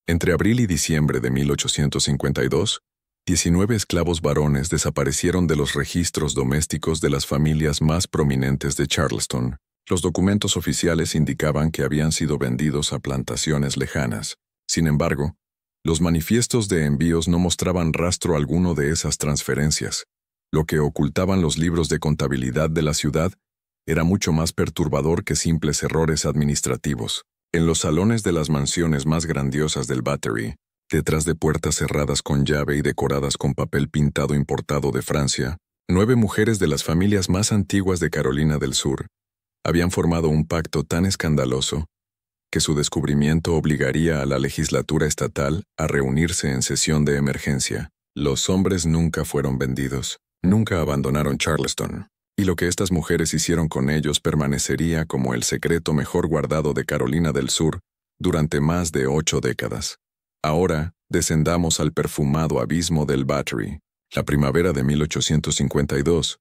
Entre abril y diciembre de 1852, 19 esclavos varones desaparecieron de los registros domésticos de las familias más prominentes de Charleston. Los documentos oficiales indicaban que habían sido vendidos a plantaciones lejanas. Sin embargo, los manifiestos de envíos no mostraban rastro alguno de esas transferencias. Lo que ocultaban los libros de contabilidad de la ciudad era mucho más perturbador que simples errores administrativos. En los salones de las mansiones más grandiosas del Battery, detrás de puertas cerradas con llave y decoradas con papel pintado importado de Francia, 9 mujeres de las familias más antiguas de Carolina del Sur habían formado un pacto tan escandaloso que su descubrimiento obligaría a la legislatura estatal a reunirse en sesión de emergencia. Los hombres nunca fueron vendidos, nunca abandonaron Charleston, y lo que estas mujeres hicieron con ellos permanecería como el secreto mejor guardado de Carolina del Sur durante más de 8 décadas. Ahora, descendamos al perfumado abismo del Battery. La primavera de 1852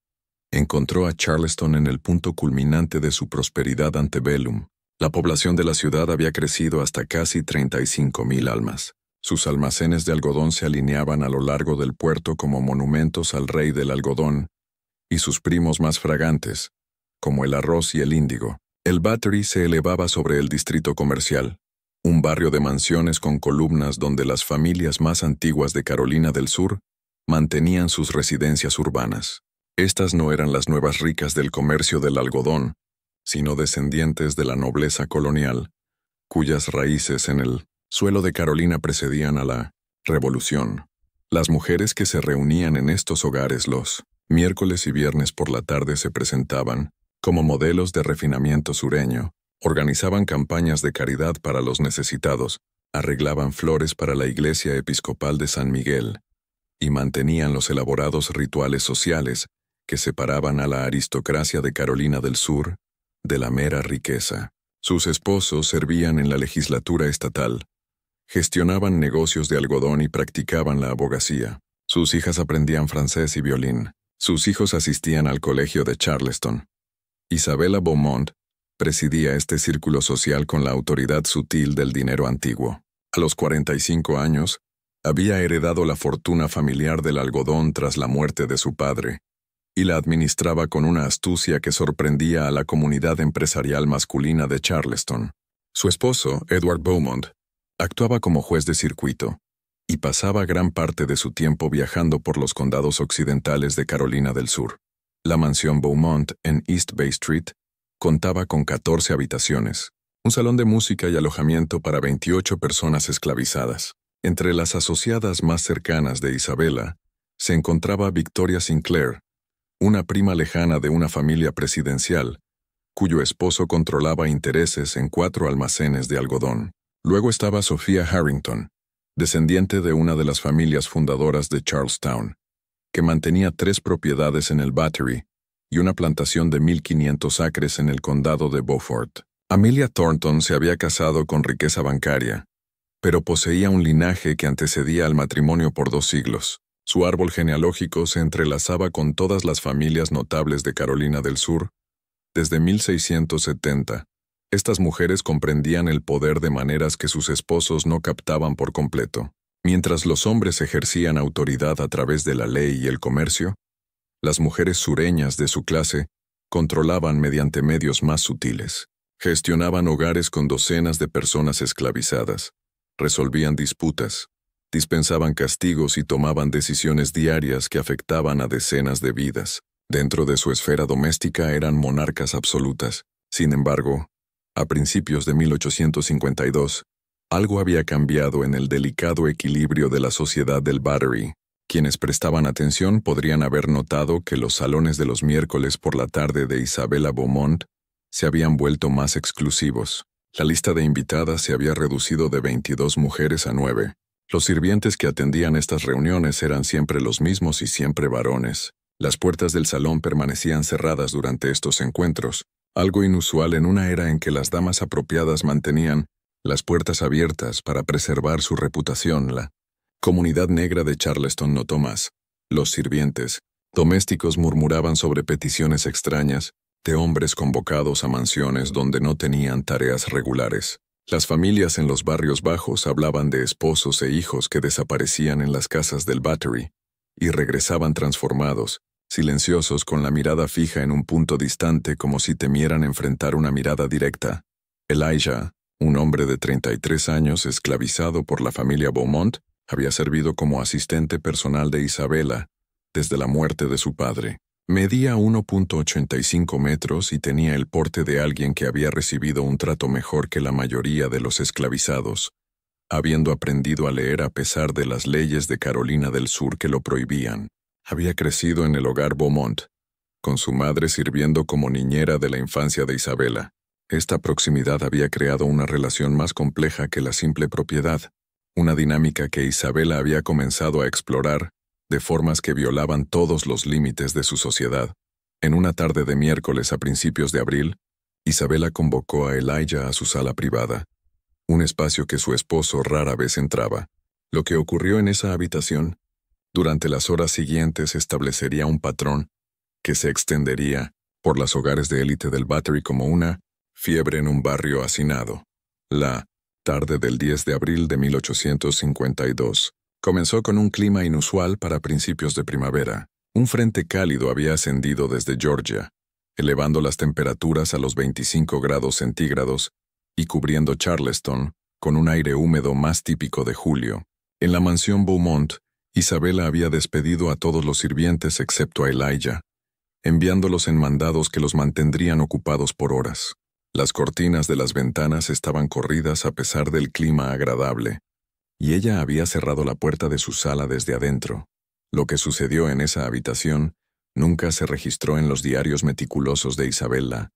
encontró a Charleston en el punto culminante de su prosperidad antebellum. La población de la ciudad había crecido hasta casi 35,000 almas. Sus almacenes de algodón se alineaban a lo largo del puerto como monumentos al rey del algodón y sus primos más fragantes, como el arroz y el índigo. El Battery se elevaba sobre el distrito comercial, un barrio de mansiones con columnas donde las familias más antiguas de Carolina del Sur mantenían sus residencias urbanas. Estas no eran las nuevas ricas del comercio del algodón, sino descendientes de la nobleza colonial, cuyas raíces en el suelo de Carolina precedían a la Revolución. Las mujeres que se reunían en estos hogares los miércoles y viernes por la tarde se presentaban como modelos de refinamiento sureño, organizaban campañas de caridad para los necesitados, arreglaban flores para la iglesia episcopal de San Miguel y mantenían los elaborados rituales sociales que separaban a la aristocracia de Carolina del Sur de la mera riqueza. Sus esposos servían en la legislatura estatal, gestionaban negocios de algodón y practicaban la abogacía. Sus hijas aprendían francés y violín. Sus hijos asistían al colegio de Charleston. Isabella Beaumont presidía este círculo social con la autoridad sutil del dinero antiguo. A los 45 años, había heredado la fortuna familiar del algodón tras la muerte de su padre, y la administraba con una astucia que sorprendía a la comunidad empresarial masculina de Charleston. Su esposo, Edward Beaumont, actuaba como juez de circuito, y pasaba gran parte de su tiempo viajando por los condados occidentales de Carolina del Sur. La mansión Beaumont en East Bay Street contaba con 14 habitaciones, un salón de música y alojamiento para 28 personas esclavizadas. Entre las asociadas más cercanas de Isabella se encontraba Victoria Sinclair, una prima lejana de una familia presidencial, cuyo esposo controlaba intereses en 4 almacenes de algodón. Luego estaba Sophia Harrington, descendiente de una de las familias fundadoras de Charlestown, que mantenía 3 propiedades en el Battery y una plantación de 1,500 acres en el condado de Beaufort. Amelia Thornton se había casado con riqueza bancaria, pero poseía un linaje que antecedía al matrimonio por 2 siglos. Su árbol genealógico se entrelazaba con todas las familias notables de Carolina del Sur. Desde 1670, estas mujeres comprendían el poder de maneras que sus esposos no captaban por completo. Mientras los hombres ejercían autoridad a través de la ley y el comercio, las mujeres sureñas de su clase controlaban mediante medios más sutiles. Gestionaban hogares con docenas de personas esclavizadas, resolvían disputas, dispensaban castigos y tomaban decisiones diarias que afectaban a decenas de vidas. Dentro de su esfera doméstica eran monarcas absolutas. Sin embargo, a principios de 1852, algo había cambiado en el delicado equilibrio de la sociedad del Battery. Quienes prestaban atención podrían haber notado que los salones de los miércoles por la tarde de Isabella Beaumont se habían vuelto más exclusivos. La lista de invitadas se había reducido de 22 mujeres a 9. Los sirvientes que atendían estas reuniones eran siempre los mismos y siempre varones. Las puertas del salón permanecían cerradas durante estos encuentros, algo inusual en una era en que las damas apropiadas mantenían las puertas abiertas para preservar su reputación. La comunidad negra de Charleston notó más. Los sirvientes domésticos murmuraban sobre peticiones extrañas de hombres convocados a mansiones donde no tenían tareas regulares. Las familias en los barrios bajos hablaban de esposos e hijos que desaparecían en las casas del Battery y regresaban transformados, silenciosos con la mirada fija en un punto distante como si temieran enfrentar una mirada directa. Elijah, un hombre de 33 años esclavizado por la familia Beaumont, había servido como asistente personal de Isabella desde la muerte de su padre. Medía 1.85 metros y tenía el porte de alguien que había recibido un trato mejor que la mayoría de los esclavizados, habiendo aprendido a leer a pesar de las leyes de Carolina del Sur que lo prohibían. Había crecido en el hogar Beaumont, con su madre sirviendo como niñera de la infancia de Isabella. Esta proximidad había creado una relación más compleja que la simple propiedad, una dinámica que Isabella había comenzado a explorar de formas que violaban todos los límites de su sociedad. En una tarde de miércoles a principios de abril, Isabella convocó a Elijah a su sala privada, un espacio que su esposo rara vez entraba. Lo que ocurrió en esa habitación, durante las horas siguientes establecería un patrón que se extendería por los hogares de élite del Battery como una fiebre en un barrio hacinado. La tarde del 10 de abril de 1852 comenzó con un clima inusual para principios de primavera. Un frente cálido había ascendido desde Georgia, elevando las temperaturas a los 25 grados centígrados y cubriendo Charleston con un aire húmedo más típico de julio. En la mansión Beaumont, Isabella había despedido a todos los sirvientes excepto a Elijah, enviándolos en mandados que los mantendrían ocupados por horas. Las cortinas de las ventanas estaban corridas a pesar del clima agradable, y ella había cerrado la puerta de su sala desde adentro. Lo que sucedió en esa habitación nunca se registró en los diarios meticulosos de Isabella,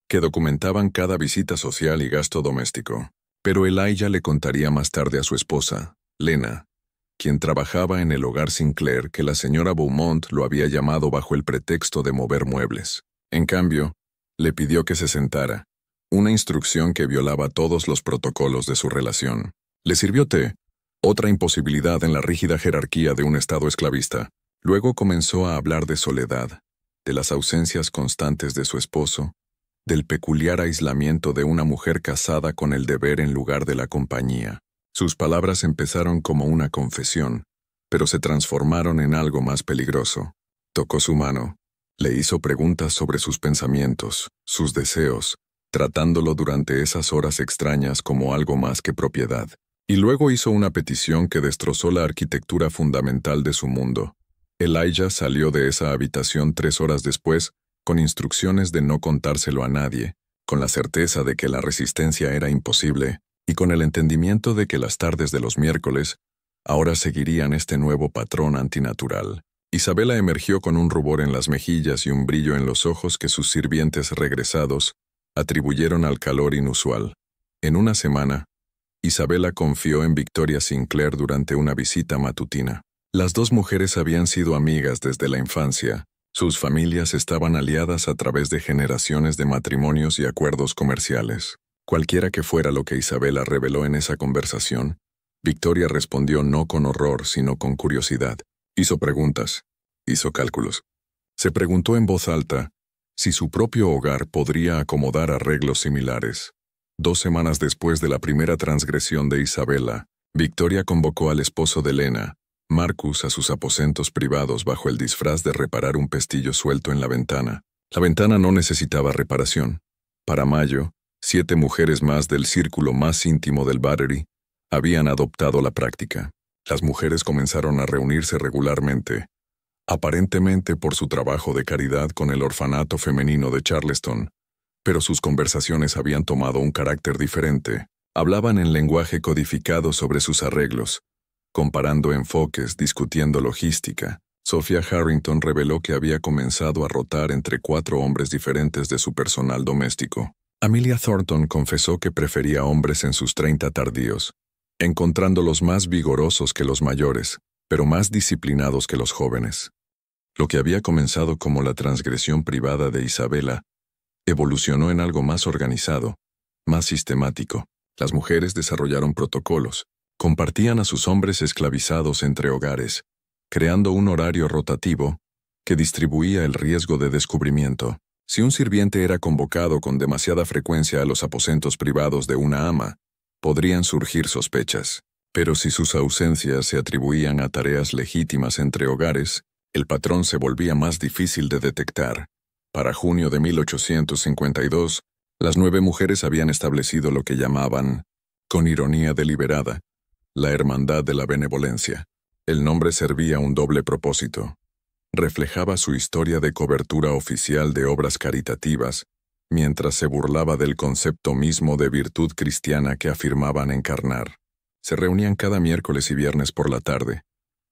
que documentaban cada visita social y gasto doméstico. Pero Elijah le contaría más tarde a su esposa, Lena, quien trabajaba en el hogar Sinclair, que la señora Beaumont lo había llamado bajo el pretexto de mover muebles. En cambio, le pidió que se sentara, una instrucción que violaba todos los protocolos de su relación. Le sirvió té, otra imposibilidad en la rígida jerarquía de un estado esclavista. Luego comenzó a hablar de soledad, de las ausencias constantes de su esposo, del peculiar aislamiento de una mujer casada con el deber en lugar de la compañía. Sus palabras empezaron como una confesión, pero se transformaron en algo más peligroso. Tocó su mano, le hizo preguntas sobre sus pensamientos, sus deseos, tratándolo durante esas horas extrañas como algo más que propiedad. Y luego hizo una petición que destrozó la arquitectura fundamental de su mundo. Elijah salió de esa habitación 3 horas después, con instrucciones de no contárselo a nadie, con la certeza de que la resistencia era imposible, y con el entendimiento de que las tardes de los miércoles ahora seguirían este nuevo patrón antinatural. Isabella emergió con un rubor en las mejillas y un brillo en los ojos que sus sirvientes regresados atribuyeron al calor inusual. En una semana, Isabella confió en Victoria Sinclair durante una visita matutina. Las dos mujeres habían sido amigas desde la infancia. Sus familias estaban aliadas a través de generaciones de matrimonios y acuerdos comerciales. Cualquiera que fuera lo que Isabella reveló en esa conversación, Victoria respondió no con horror, sino con curiosidad. Hizo preguntas, hizo cálculos. Se preguntó en voz alta si su propio hogar podría acomodar arreglos similares. 2 semanas después de la primera transgresión de Isabella, Victoria convocó al esposo de Lena, Marcus, a sus aposentos privados bajo el disfraz de reparar un pestillo suelto en la ventana. La ventana no necesitaba reparación. Para mayo, 7 mujeres más del círculo más íntimo del Battery habían adoptado la práctica. Las mujeres comenzaron a reunirse regularmente, aparentemente por su trabajo de caridad con el orfanato femenino de Charleston, pero sus conversaciones habían tomado un carácter diferente. Hablaban en lenguaje codificado sobre sus arreglos, comparando enfoques, discutiendo logística. Sophia Harrington reveló que había comenzado a rotar entre 4 hombres diferentes de su personal doméstico. Amelia Thornton confesó que prefería hombres en sus 30 tardíos, encontrándolos más vigorosos que los mayores, pero más disciplinados que los jóvenes. Lo que había comenzado como la transgresión privada de Isabella evolucionó en algo más organizado, más sistemático. Las mujeres desarrollaron protocolos, compartían a sus hombres esclavizados entre hogares, creando un horario rotativo que distribuía el riesgo de descubrimiento. Si un sirviente era convocado con demasiada frecuencia a los aposentos privados de una ama, podrían surgir sospechas. Pero si sus ausencias se atribuían a tareas legítimas entre hogares, el patrón se volvía más difícil de detectar. Para junio de 1852, las 9 mujeres habían establecido lo que llamaban, con ironía deliberada, la Hermandad de la Benevolencia. El nombre servía un doble propósito. Reflejaba su historia de cobertura oficial de obras caritativas, mientras se burlaba del concepto mismo de virtud cristiana que afirmaban encarnar. Se reunían cada miércoles y viernes por la tarde,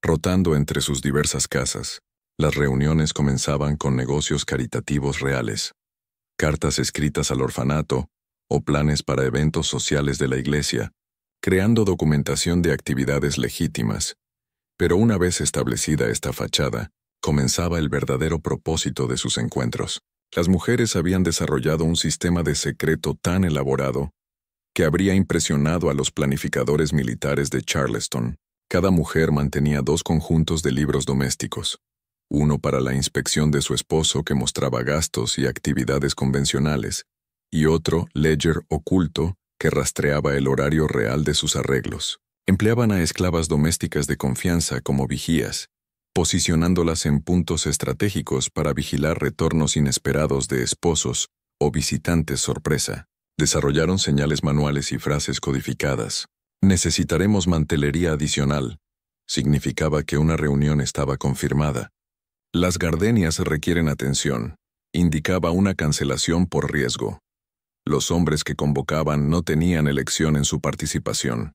rotando entre sus diversas casas. Las reuniones comenzaban con negocios caritativos reales, cartas escritas al orfanato o planes para eventos sociales de la iglesia, creando documentación de actividades legítimas. Pero una vez establecida esta fachada, comenzaba el verdadero propósito de sus encuentros. Las mujeres habían desarrollado un sistema de secreto tan elaborado que habría impresionado a los planificadores militares de Charleston. Cada mujer mantenía 2 conjuntos de libros domésticos, uno para la inspección de su esposo que mostraba gastos y actividades convencionales, y otro ledger oculto que rastreaba el horario real de sus arreglos. Empleaban a esclavas domésticas de confianza como vigías, posicionándolas en puntos estratégicos para vigilar retornos inesperados de esposos o visitantes sorpresa. Desarrollaron señales manuales y frases codificadas. Necesitaremos mantelería adicional. Significaba que una reunión estaba confirmada. Las gardenias requieren atención. Indicaba una cancelación por riesgo. Los hombres que convocaban no tenían elección en su participación.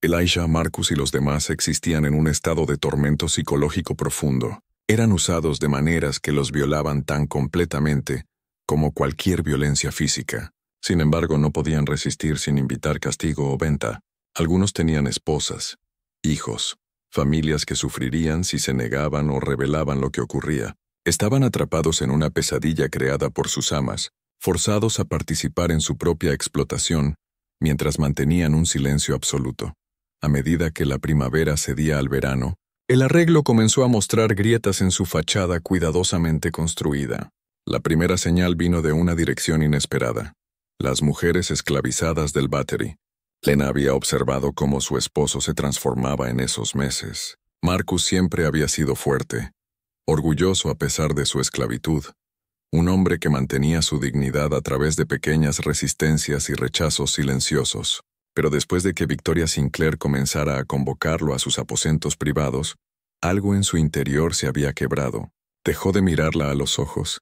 Elijah, Marcus y los demás existían en un estado de tormento psicológico profundo. Eran usados de maneras que los violaban tan completamente como cualquier violencia física. Sin embargo, no podían resistir sin invitar castigo o venta. Algunos tenían esposas, hijos, familias que sufrirían si se negaban o revelaban lo que ocurría. Estaban atrapados en una pesadilla creada por sus amas, forzados a participar en su propia explotación, mientras mantenían un silencio absoluto. A medida que la primavera cedía al verano, el arreglo comenzó a mostrar grietas en su fachada cuidadosamente construida. La primera señal vino de una dirección inesperada. Las mujeres esclavizadas del Battery. Lena había observado cómo su esposo se transformaba en esos meses. Marcus siempre había sido fuerte, orgulloso a pesar de su esclavitud. Un hombre que mantenía su dignidad a través de pequeñas resistencias y rechazos silenciosos. Pero después de que Victoria Sinclair comenzara a convocarlo a sus aposentos privados, algo en su interior se había quebrado. Dejó de mirarla a los ojos.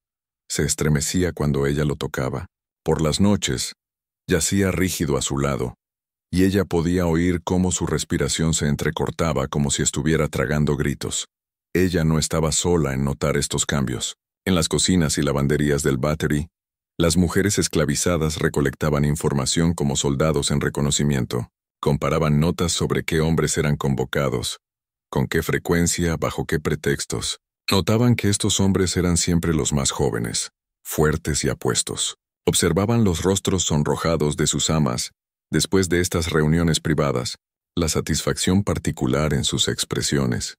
Se estremecía cuando ella lo tocaba. Por las noches, yacía rígido a su lado, y ella podía oír cómo su respiración se entrecortaba como si estuviera tragando gritos. Ella no estaba sola en notar estos cambios. En las cocinas y lavanderías del Battery, las mujeres esclavizadas recolectaban información como soldados en reconocimiento. Comparaban notas sobre qué hombres eran convocados, con qué frecuencia, bajo qué pretextos. Notaban que estos hombres eran siempre los más jóvenes, fuertes y apuestos. Observaban los rostros sonrojados de sus amas después de estas reuniones privadas, la satisfacción particular en sus expresiones.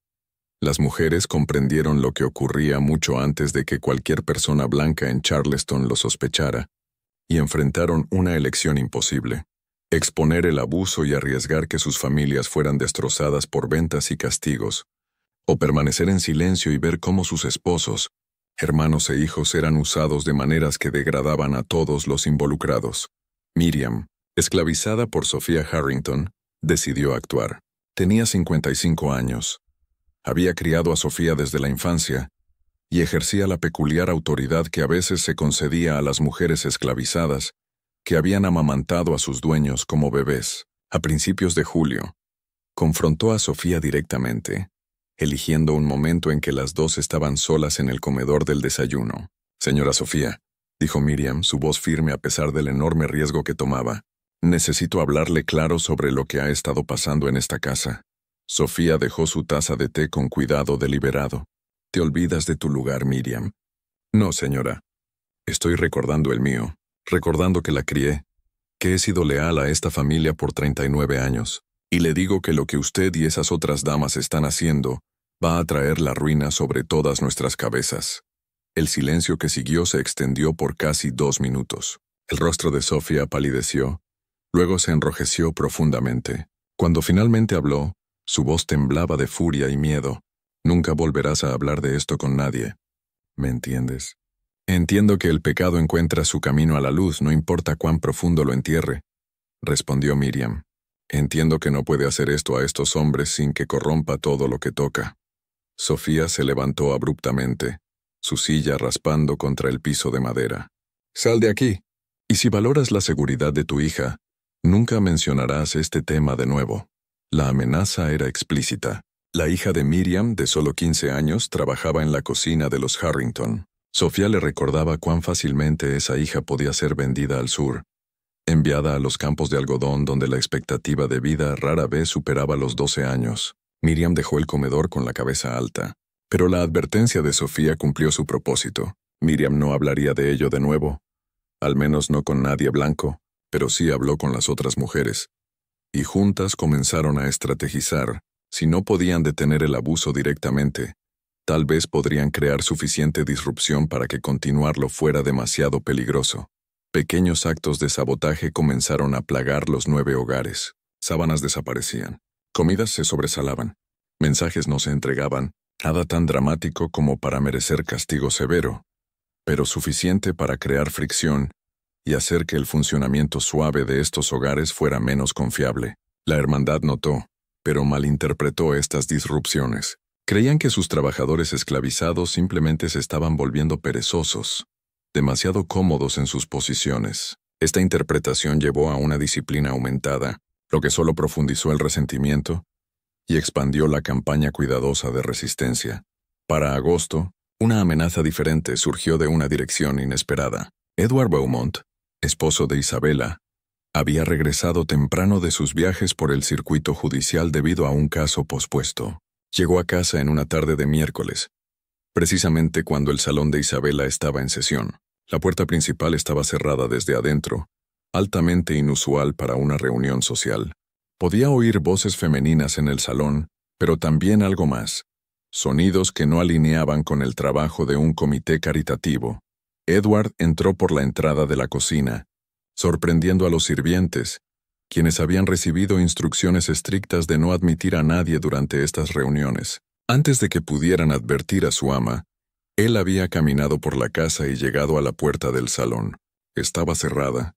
Las mujeres comprendieron lo que ocurría mucho antes de que cualquier persona blanca en Charleston lo sospechara, y enfrentaron una elección imposible: exponer el abuso y arriesgar que sus familias fueran destrozadas por ventas y castigos, o permanecer en silencio y ver cómo sus esposos, hermanos e hijos eran usados de maneras que degradaban a todos los involucrados. Miriam, esclavizada por Sophia Harrington, decidió actuar. Tenía 55 años. Había criado a Sophia desde la infancia y ejercía la peculiar autoridad que a veces se concedía a las mujeres esclavizadas que habían amamantado a sus dueños como bebés. A principios de julio, confrontó a Sophia directamente, eligiendo un momento en que las dos estaban solas en el comedor del desayuno. «Señora Sophia», dijo Miriam, su voz firme a pesar del enorme riesgo que tomaba, «necesito hablarle claro sobre lo que ha estado pasando en esta casa». Sophia dejó su taza de té con cuidado deliberado. «¿Te olvidas de tu lugar, Miriam?» «No, señora. Estoy recordando el mío, recordando que la crié, que he sido leal a esta familia por 39 años. Y le digo que lo que usted y esas otras damas están haciendo va a traer la ruina sobre todas nuestras cabezas». El silencio que siguió se extendió por casi 2 minutos. El rostro de Sophia palideció, Luego se enrojeció profundamente. Cuando finalmente habló, su voz temblaba de furia y miedo. Nunca volverás a hablar de esto con nadie. ¿Me entiendes? Entiendo que el pecado encuentra su camino a la luz, no importa cuán profundo lo entierre, respondió Miriam. Entiendo que no puede hacer esto a estos hombres sin que corrompa todo lo que toca. Sofía se levantó abruptamente, su silla raspando contra el piso de madera. Sal de aquí. Y si valoras la seguridad de tu hija, nunca mencionarás este tema de nuevo. La amenaza era explícita. La hija de Miriam, de solo 15 años, trabajaba en la cocina de los Harrington. Sofía le recordaba cuán fácilmente esa hija podía ser vendida al sur, enviada a los campos de algodón donde la expectativa de vida rara vez superaba los 12 años. Miriam dejó el comedor con la cabeza alta. Pero la advertencia de Sofía cumplió su propósito. Miriam no hablaría de ello de nuevo, al menos no con nadie blanco, pero sí habló con las otras mujeres. Y juntas comenzaron a estrategizar. Si no podían detener el abuso directamente, tal vez podrían crear suficiente disrupción para que continuarlo fuera demasiado peligroso. Pequeños actos de sabotaje comenzaron a plagar los 9 hogares. Sábanas desaparecían. Comidas se sobresalaban. Mensajes no se entregaban. Nada tan dramático como para merecer castigo severo, pero suficiente para crear fricción y hacer que el funcionamiento suave de estos hogares fuera menos confiable. La hermandad notó, pero malinterpretó estas disrupciones. Creían que sus trabajadores esclavizados simplemente se estaban volviendo perezosos, demasiado cómodos en sus posiciones. Esta interpretación llevó a una disciplina aumentada, lo que solo profundizó el resentimiento y expandió la campaña cuidadosa de resistencia. Para agosto, una amenaza diferente surgió de una dirección inesperada. Edward Beaumont, esposo de Isabella, había regresado temprano de sus viajes por el circuito judicial debido a un caso pospuesto. Llegó a casa en una tarde de miércoles, precisamente cuando el salón de Isabella estaba en sesión. La puerta principal estaba cerrada desde adentro, altamente inusual para una reunión social. Podía oír voces femeninas en el salón, pero también algo más. Sonidos que no alineaban con el trabajo de un comité caritativo. Edward entró por la entrada de la cocina, sorprendiendo a los sirvientes, quienes habían recibido instrucciones estrictas de no admitir a nadie durante estas reuniones. Antes de que pudieran advertir a su ama, él había caminado por la casa y llegado a la puerta del salón. Estaba cerrada.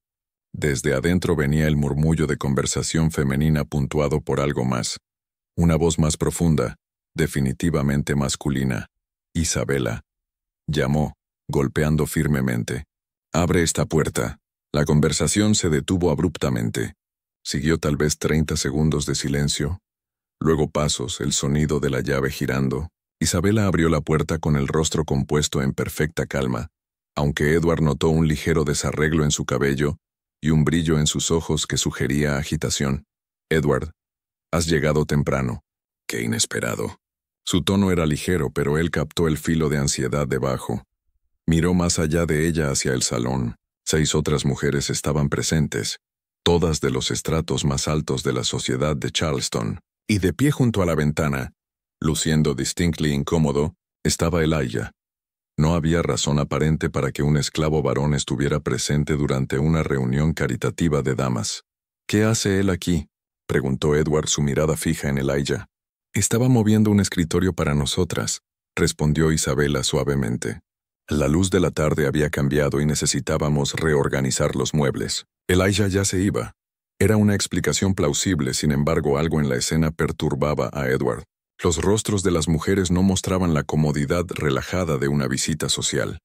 Desde adentro venía el murmullo de conversación femenina puntuado por algo más. Una voz más profunda, definitivamente masculina. Isabella. Llamó, golpeando firmemente. «Abre esta puerta». La conversación se detuvo abruptamente. Siguió tal vez 30 segundos de silencio. Luego pasos, el sonido de la llave girando. Isabella abrió la puerta con el rostro compuesto en perfecta calma, aunque Edward notó un ligero desarreglo en su cabello y un brillo en sus ojos que sugería agitación. «Edward, has llegado temprano». «Qué inesperado». Su tono era ligero, pero él captó el filo de ansiedad debajo. Miró más allá de ella hacia el salón. 6 otras mujeres estaban presentes, todas de los estratos más altos de la sociedad de Charleston, y de pie junto a la ventana, luciendo distinctly incómodo, estaba Elijah. No había razón aparente para que un esclavo varón estuviera presente durante una reunión caritativa de damas. «¿Qué hace él aquí?», preguntó Edward, su mirada fija en Elijah. «Estaba moviendo un escritorio para nosotras», respondió Isabella suavemente. La luz de la tarde había cambiado y necesitábamos reorganizar los muebles. Elijah ya se iba. Era una explicación plausible, sin embargo algo en la escena perturbaba a Edward. Los rostros de las mujeres no mostraban la comodidad relajada de una visita social,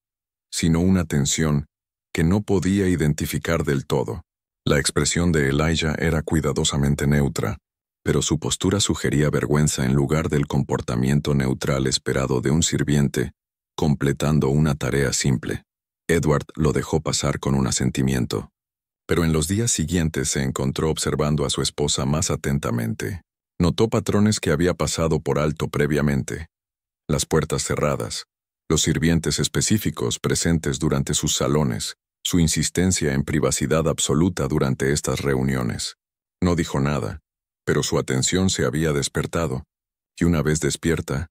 sino una tensión que no podía identificar del todo. La expresión de Elijah era cuidadosamente neutra, pero su postura sugería vergüenza en lugar del comportamiento neutral esperado de un sirviente completando una tarea simple. Edward lo dejó pasar con un asentimiento. Pero en los días siguientes se encontró observando a su esposa más atentamente. Notó patrones que había pasado por alto previamente. Las puertas cerradas, los sirvientes específicos presentes durante sus salones, su insistencia en privacidad absoluta durante estas reuniones. No dijo nada, pero su atención se había despertado, y una vez despierta,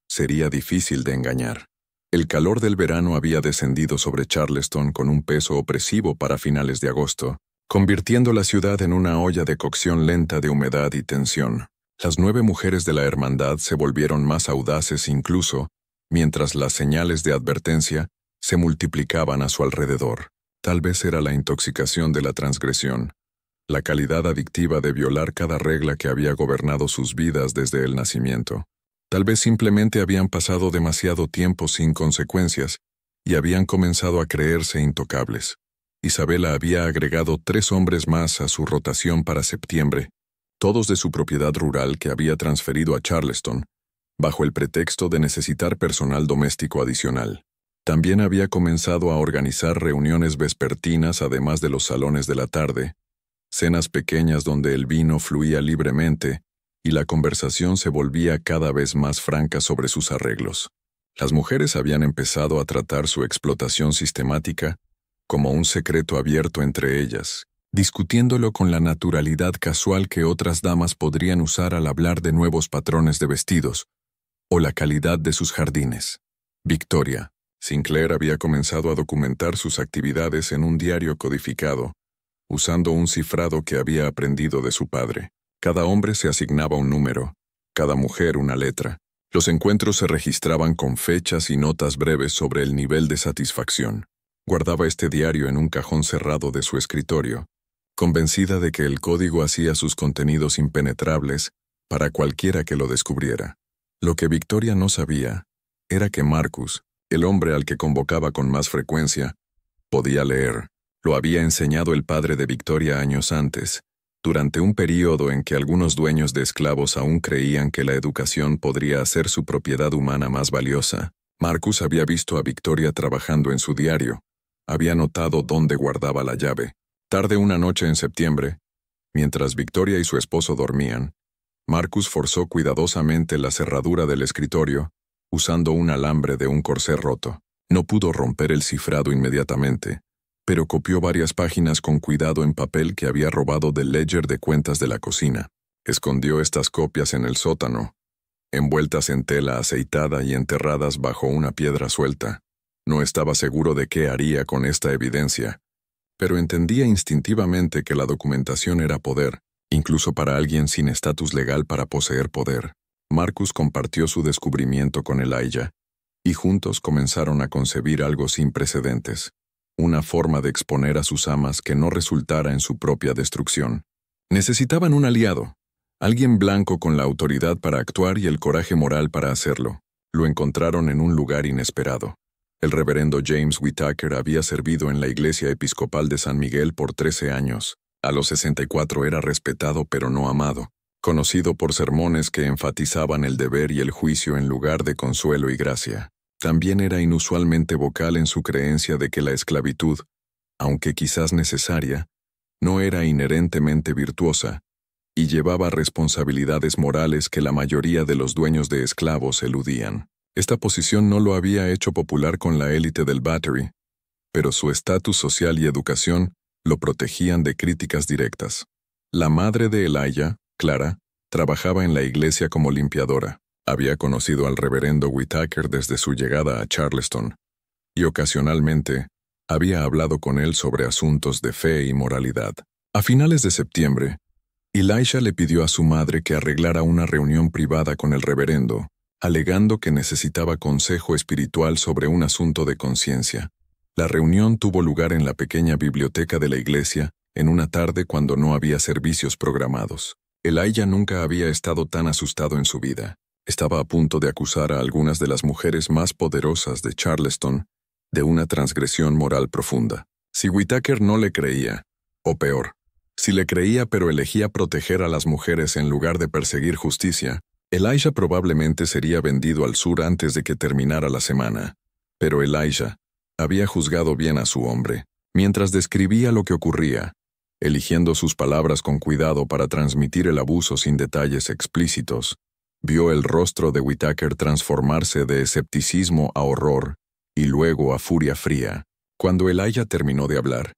sería difícil de engañar. El calor del verano había descendido sobre Charleston con un peso opresivo para finales de agosto, convirtiendo la ciudad en una olla de cocción lenta de humedad y tensión. Las 9 mujeres de la hermandad se volvieron más audaces incluso, mientras las señales de advertencia se multiplicaban a su alrededor. Tal vez era la intoxicación de la transgresión, la calidad adictiva de violar cada regla que había gobernado sus vidas desde el nacimiento. Tal vez simplemente habían pasado demasiado tiempo sin consecuencias y habían comenzado a creerse intocables. Isabela había agregado 3 hombres más a su rotación para septiembre, todos de su propiedad rural que había transferido a Charleston, bajo el pretexto de necesitar personal doméstico adicional. También había comenzado a organizar reuniones vespertinas además de los salones de la tarde, cenas pequeñas donde el vino fluía libremente y la conversación se volvía cada vez más franca sobre sus arreglos. Las mujeres habían empezado a tratar su explotación sistemática como un secreto abierto entre ellas, discutiéndolo con la naturalidad casual que otras damas podrían usar al hablar de nuevos patrones de vestidos o la calidad de sus jardines. Victoria. Sinclair había comenzado a documentar sus actividades en un diario codificado, usando un cifrado que había aprendido de su padre. Cada hombre se asignaba un número, cada mujer una letra. Los encuentros se registraban con fechas y notas breves sobre el nivel de satisfacción. Guardaba este diario en un cajón cerrado de su escritorio, convencida de que el código hacía sus contenidos impenetrables para cualquiera que lo descubriera. Lo que Victoria no sabía era que Marcus, el hombre al que convocaba con más frecuencia, podía leer. Lo había enseñado el padre de Victoria años antes, durante un período en que algunos dueños de esclavos aún creían que la educación podría hacer su propiedad humana más valiosa. Marcus había visto a Victoria trabajando en su diario. Había notado dónde guardaba la llave. Tarde una noche en septiembre, mientras Victoria y su esposo dormían, Marcus forzó cuidadosamente la cerradura del escritorio, usando un alambre de un corsé roto. No pudo romper el cifrado inmediatamente, pero copió varias páginas con cuidado en papel que había robado del ledger de cuentas de la cocina. Escondió estas copias en el sótano, envueltas en tela aceitada y enterradas bajo una piedra suelta. No estaba seguro de qué haría con esta evidencia, pero entendía instintivamente que la documentación era poder, incluso para alguien sin estatus legal para poseer poder. Marcus compartió su descubrimiento con Elijah, y juntos comenzaron a concebir algo sin precedentes, una forma de exponer a sus amas que no resultara en su propia destrucción. Necesitaban un aliado, alguien blanco con la autoridad para actuar y el coraje moral para hacerlo. Lo encontraron en un lugar inesperado. El reverendo James Whittaker había servido en la iglesia episcopal de San Miguel por 13 años. A los 64 era respetado pero no amado, conocido por sermones que enfatizaban el deber y el juicio en lugar de consuelo y gracia. También era inusualmente vocal en su creencia de que la esclavitud, aunque quizás necesaria, no era inherentemente virtuosa, y llevaba responsabilidades morales que la mayoría de los dueños de esclavos eludían. Esta posición no lo había hecho popular con la élite del Battery, pero su estatus social y educación lo protegían de críticas directas. La madre de Elijah, Clara, trabajaba en la iglesia como limpiadora. Había conocido al reverendo Whittaker desde su llegada a Charleston, y ocasionalmente había hablado con él sobre asuntos de fe y moralidad. A finales de septiembre, Elijah le pidió a su madre que arreglara una reunión privada con el reverendo, alegando que necesitaba consejo espiritual sobre un asunto de conciencia. La reunión tuvo lugar en la pequeña biblioteca de la iglesia, en una tarde cuando no había servicios programados. Elijah nunca había estado tan asustado en su vida. Estaba a punto de acusar a algunas de las mujeres más poderosas de Charleston de una transgresión moral profunda. Si Whittaker no le creía, o peor, si le creía pero elegía proteger a las mujeres en lugar de perseguir justicia, Elijah probablemente sería vendido al sur antes de que terminara la semana. Pero Elijah había juzgado bien a su hombre. Mientras describía lo que ocurría, eligiendo sus palabras con cuidado para transmitir el abuso sin detalles explícitos, vio el rostro de Whittaker transformarse de escepticismo a horror y luego a furia fría. Cuando Elijah terminó de hablar,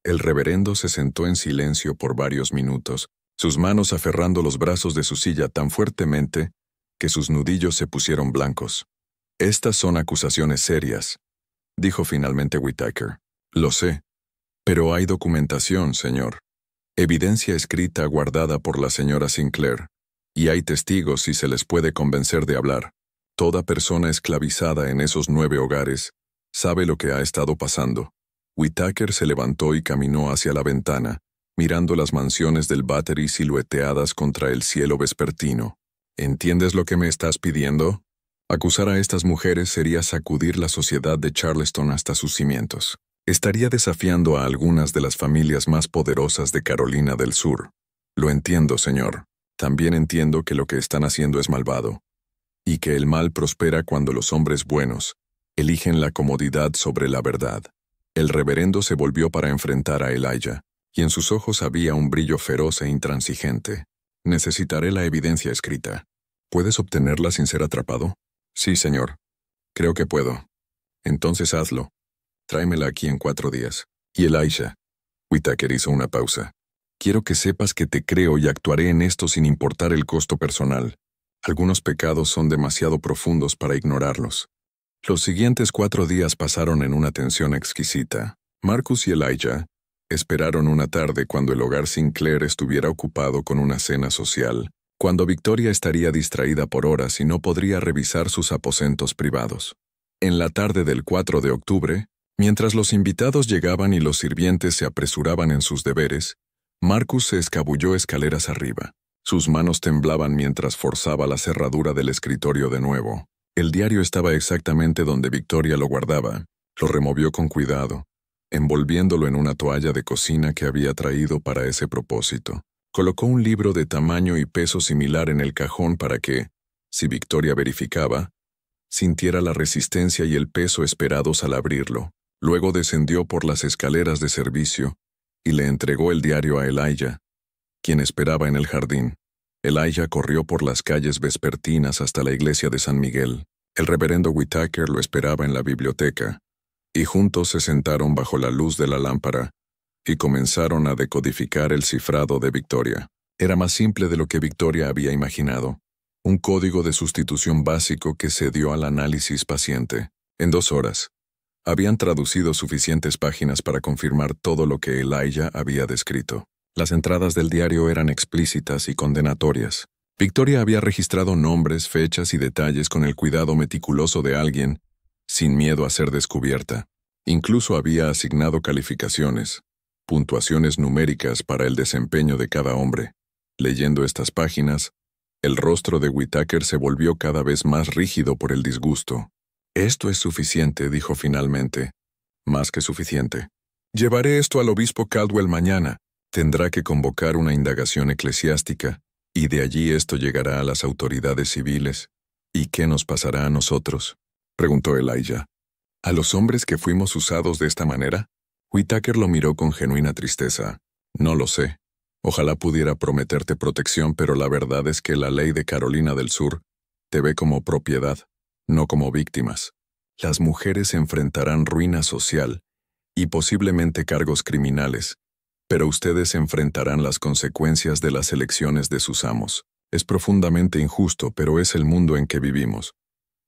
el reverendo se sentó en silencio por varios minutos, sus manos aferrando los brazos de su silla tan fuertemente que sus nudillos se pusieron blancos. «Estas son acusaciones serias», dijo finalmente Whittaker. «Lo sé, Pero hay documentación, señor. Evidencia escrita guardada por la señora Sinclair. Y hay testigos si se les puede convencer de hablar. Toda persona esclavizada en esos 9 hogares sabe lo que ha estado pasando. Whitaker se levantó y caminó hacia la ventana, mirando las mansiones del Battery silueteadas contra el cielo vespertino. ¿Entiendes lo que me estás pidiendo? Acusar a estas mujeres sería sacudir la sociedad de Charleston hasta sus cimientos. Estaría desafiando a algunas de las familias más poderosas de Carolina del Sur. Lo entiendo, señor. También entiendo que lo que están haciendo es malvado, y que el mal prospera cuando los hombres buenos eligen la comodidad sobre la verdad. El reverendo se volvió para enfrentar a Elijah, y en sus ojos había un brillo feroz e intransigente. Necesitaré la evidencia escrita. ¿Puedes obtenerla sin ser atrapado? Sí, señor. Creo que puedo. Entonces hazlo. Tráemela aquí en 4 días. Y Elijah. Whitaker hizo una pausa. Quiero que sepas que te creo y actuaré en esto sin importar el costo personal. Algunos pecados son demasiado profundos para ignorarlos. Los siguientes 4 días pasaron en una tensión exquisita. Marcus y Elijah esperaron una tarde cuando el hogar Sinclair estuviera ocupado con una cena social, cuando Victoria estaría distraída por horas y no podría revisar sus aposentos privados. En la tarde del 4 de octubre, mientras los invitados llegaban y los sirvientes se apresuraban en sus deberes, Marcus se escabulló escaleras arriba. Sus manos temblaban mientras forzaba la cerradura del escritorio de nuevo. El diario estaba exactamente donde Victoria lo guardaba. Lo removió con cuidado, envolviéndolo en una toalla de cocina que había traído para ese propósito. Colocó un libro de tamaño y peso similar en el cajón para que, si Victoria verificaba, sintiera la resistencia y el peso esperados al abrirlo. Luego descendió por las escaleras de servicio y le entregó el diario a Elijah, quien esperaba en el jardín. Elijah corrió por las calles vespertinas hasta la iglesia de San Miguel. El reverendo Whitaker lo esperaba en la biblioteca, y juntos se sentaron bajo la luz de la lámpara y comenzaron a decodificar el cifrado de Victoria. Era más simple de lo que Victoria había imaginado. Un código de sustitución básico que se dio al análisis paciente. En 2 horas, habían traducido suficientes páginas para confirmar todo lo que Elijah había descrito. Las entradas del diario eran explícitas y condenatorias. Victoria había registrado nombres, fechas y detalles con el cuidado meticuloso de alguien, sin miedo a ser descubierta. Incluso había asignado calificaciones, puntuaciones numéricas para el desempeño de cada hombre. Leyendo estas páginas, el rostro de Whitaker se volvió cada vez más rígido por el disgusto. «Esto es suficiente», dijo finalmente. «Más que suficiente. Llevaré esto al obispo Caldwell mañana. Tendrá que convocar una indagación eclesiástica, y de allí esto llegará a las autoridades civiles. ¿Y qué nos pasará a nosotros?», preguntó Elijah. «¿A los hombres que fuimos usados de esta manera?». Whitaker lo miró con genuina tristeza. «No lo sé. Ojalá pudiera prometerte protección, pero la verdad es que la ley de Carolina del Sur te ve como propiedad, no como víctimas. Las mujeres enfrentarán ruina social y posiblemente cargos criminales, pero ustedes enfrentarán las consecuencias de las elecciones de sus amos. Es profundamente injusto, pero es el mundo en que vivimos.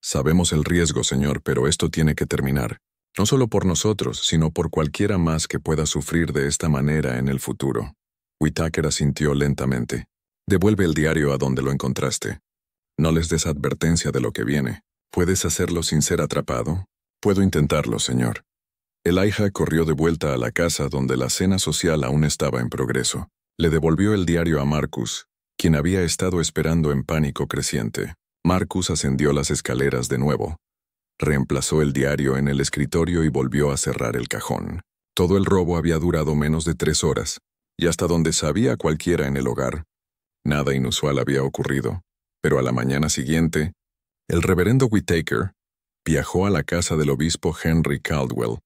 Sabemos el riesgo, señor, pero esto tiene que terminar. No solo por nosotros, sino por cualquiera más que pueda sufrir de esta manera en el futuro». Whitaker asintió lentamente. «Devuelve el diario a donde lo encontraste. No les des advertencia de lo que viene. ¿Puedes hacerlo sin ser atrapado?». «Puedo intentarlo, señor». Elijah corrió de vuelta a la casa donde la cena social aún estaba en progreso. Le devolvió el diario a Marcus, quien había estado esperando en pánico creciente. Marcus ascendió las escaleras de nuevo. Reemplazó el diario en el escritorio y volvió a cerrar el cajón. Todo el robo había durado menos de 3 horas, y hasta donde sabía cualquiera en el hogar, nada inusual había ocurrido. Pero a la mañana siguiente, el reverendo Whitaker viajó a la casa del obispo Henry Caldwell,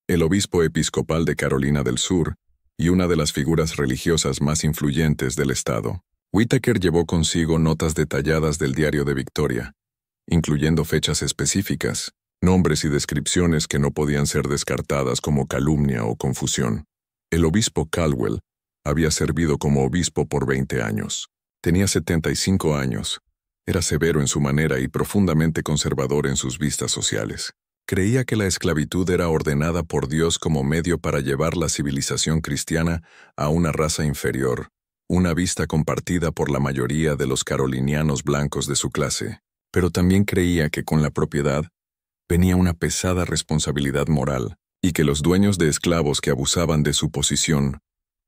el obispo episcopal de Carolina del Sur y una de las figuras religiosas más influyentes del estado. Whitaker llevó consigo notas detalladas del diario de Victoria, incluyendo fechas específicas, nombres y descripciones que no podían ser descartadas como calumnia o confusión. El obispo Caldwell había servido como obispo por 20 años. Tenía 75 años. Era severo en su manera y profundamente conservador en sus vistas sociales. Creía que la esclavitud era ordenada por Dios como medio para llevar la civilización cristiana a una raza inferior, una vista compartida por la mayoría de los carolinianos blancos de su clase. Pero también creía que con la propiedad venía una pesada responsabilidad moral, y que los dueños de esclavos que abusaban de su posición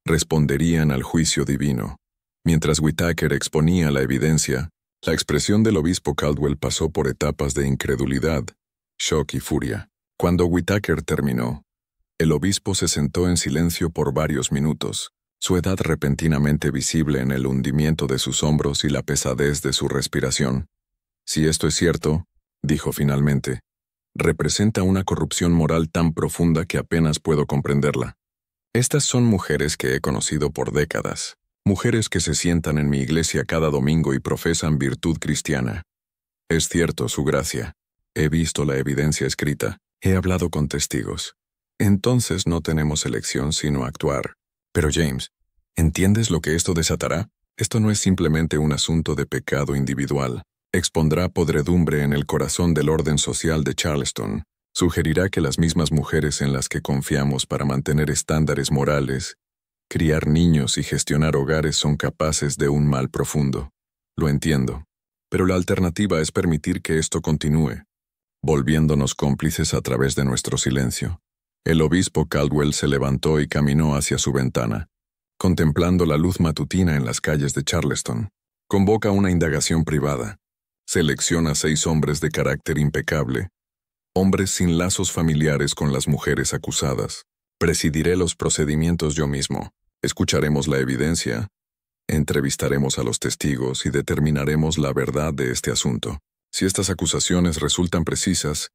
responderían al juicio divino. Mientras Whittaker exponía la evidencia, la expresión del obispo Caldwell pasó por etapas de incredulidad, shock y furia. Cuando Whittaker terminó, el obispo se sentó en silencio por varios minutos, su edad repentinamente visible en el hundimiento de sus hombros y la pesadez de su respiración. Si esto es cierto, dijo finalmente, representa una corrupción moral tan profunda que apenas puedo comprenderla. Estas son mujeres que he conocido por décadas, mujeres que se sientan en mi iglesia cada domingo y profesan virtud cristiana. Es cierto, su gracia. He visto la evidencia escrita, he hablado con testigos. Entonces no tenemos elección sino actuar. Pero James, ¿entiendes lo que esto desatará? Esto no es simplemente un asunto de pecado individual. Expondrá podredumbre en el corazón del orden social de Charleston. Sugerirá que las mismas mujeres en las que confiamos para mantener estándares morales, criar niños y gestionar hogares son capaces de un mal profundo. Lo entiendo. Pero la alternativa es permitir que esto continúe, volviéndonos cómplices a través de nuestro silencio. El obispo Caldwell se levantó y caminó hacia su ventana, contemplando la luz matutina en las calles de Charleston. Convoca una indagación privada. Selecciona 6 hombres de carácter impecable, hombres sin lazos familiares con las mujeres acusadas. Presidiré los procedimientos yo mismo. Escucharemos la evidencia, entrevistaremos a los testigos y determinaremos la verdad de este asunto. Si estas acusaciones resultan precisas,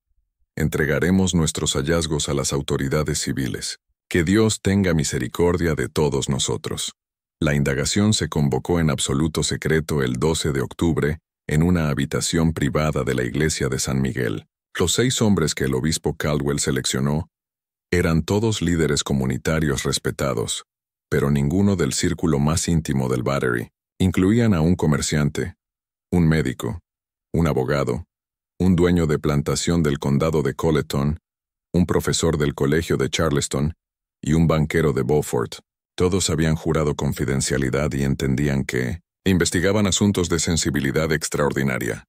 entregaremos nuestros hallazgos a las autoridades civiles. Que Dios tenga misericordia de todos nosotros. La indagación se convocó en absoluto secreto el 12 de octubre en una habitación privada de la iglesia de San Miguel. Los 6 hombres que el obispo Caldwell seleccionó eran todos líderes comunitarios respetados, pero ninguno del círculo más íntimo del Battery. Incluían a un comerciante, un médico, un abogado, un dueño de plantación del condado de Colleton, un profesor del colegio de Charleston y un banquero de Beaufort. Todos habían jurado confidencialidad y entendían que investigaban asuntos de sensibilidad extraordinaria.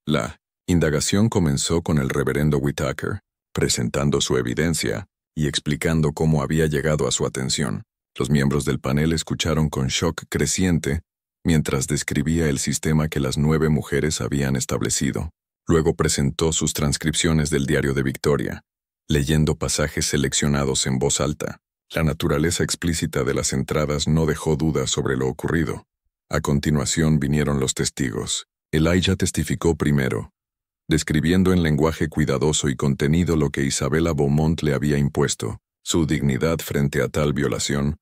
La indagación comenzó con el reverendo Whittaker, presentando su evidencia y explicando cómo había llegado a su atención. Los miembros del panel escucharon con shock creciente mientras describía el sistema que las 9 mujeres habían establecido. Luego presentó sus transcripciones del diario de Victoria, leyendo pasajes seleccionados en voz alta. La naturaleza explícita de las entradas no dejó dudas sobre lo ocurrido. A continuación vinieron los testigos. Elijah testificó primero, describiendo en lenguaje cuidadoso y contenido lo que Isabella Beaumont le había impuesto. Su dignidad frente a tal violación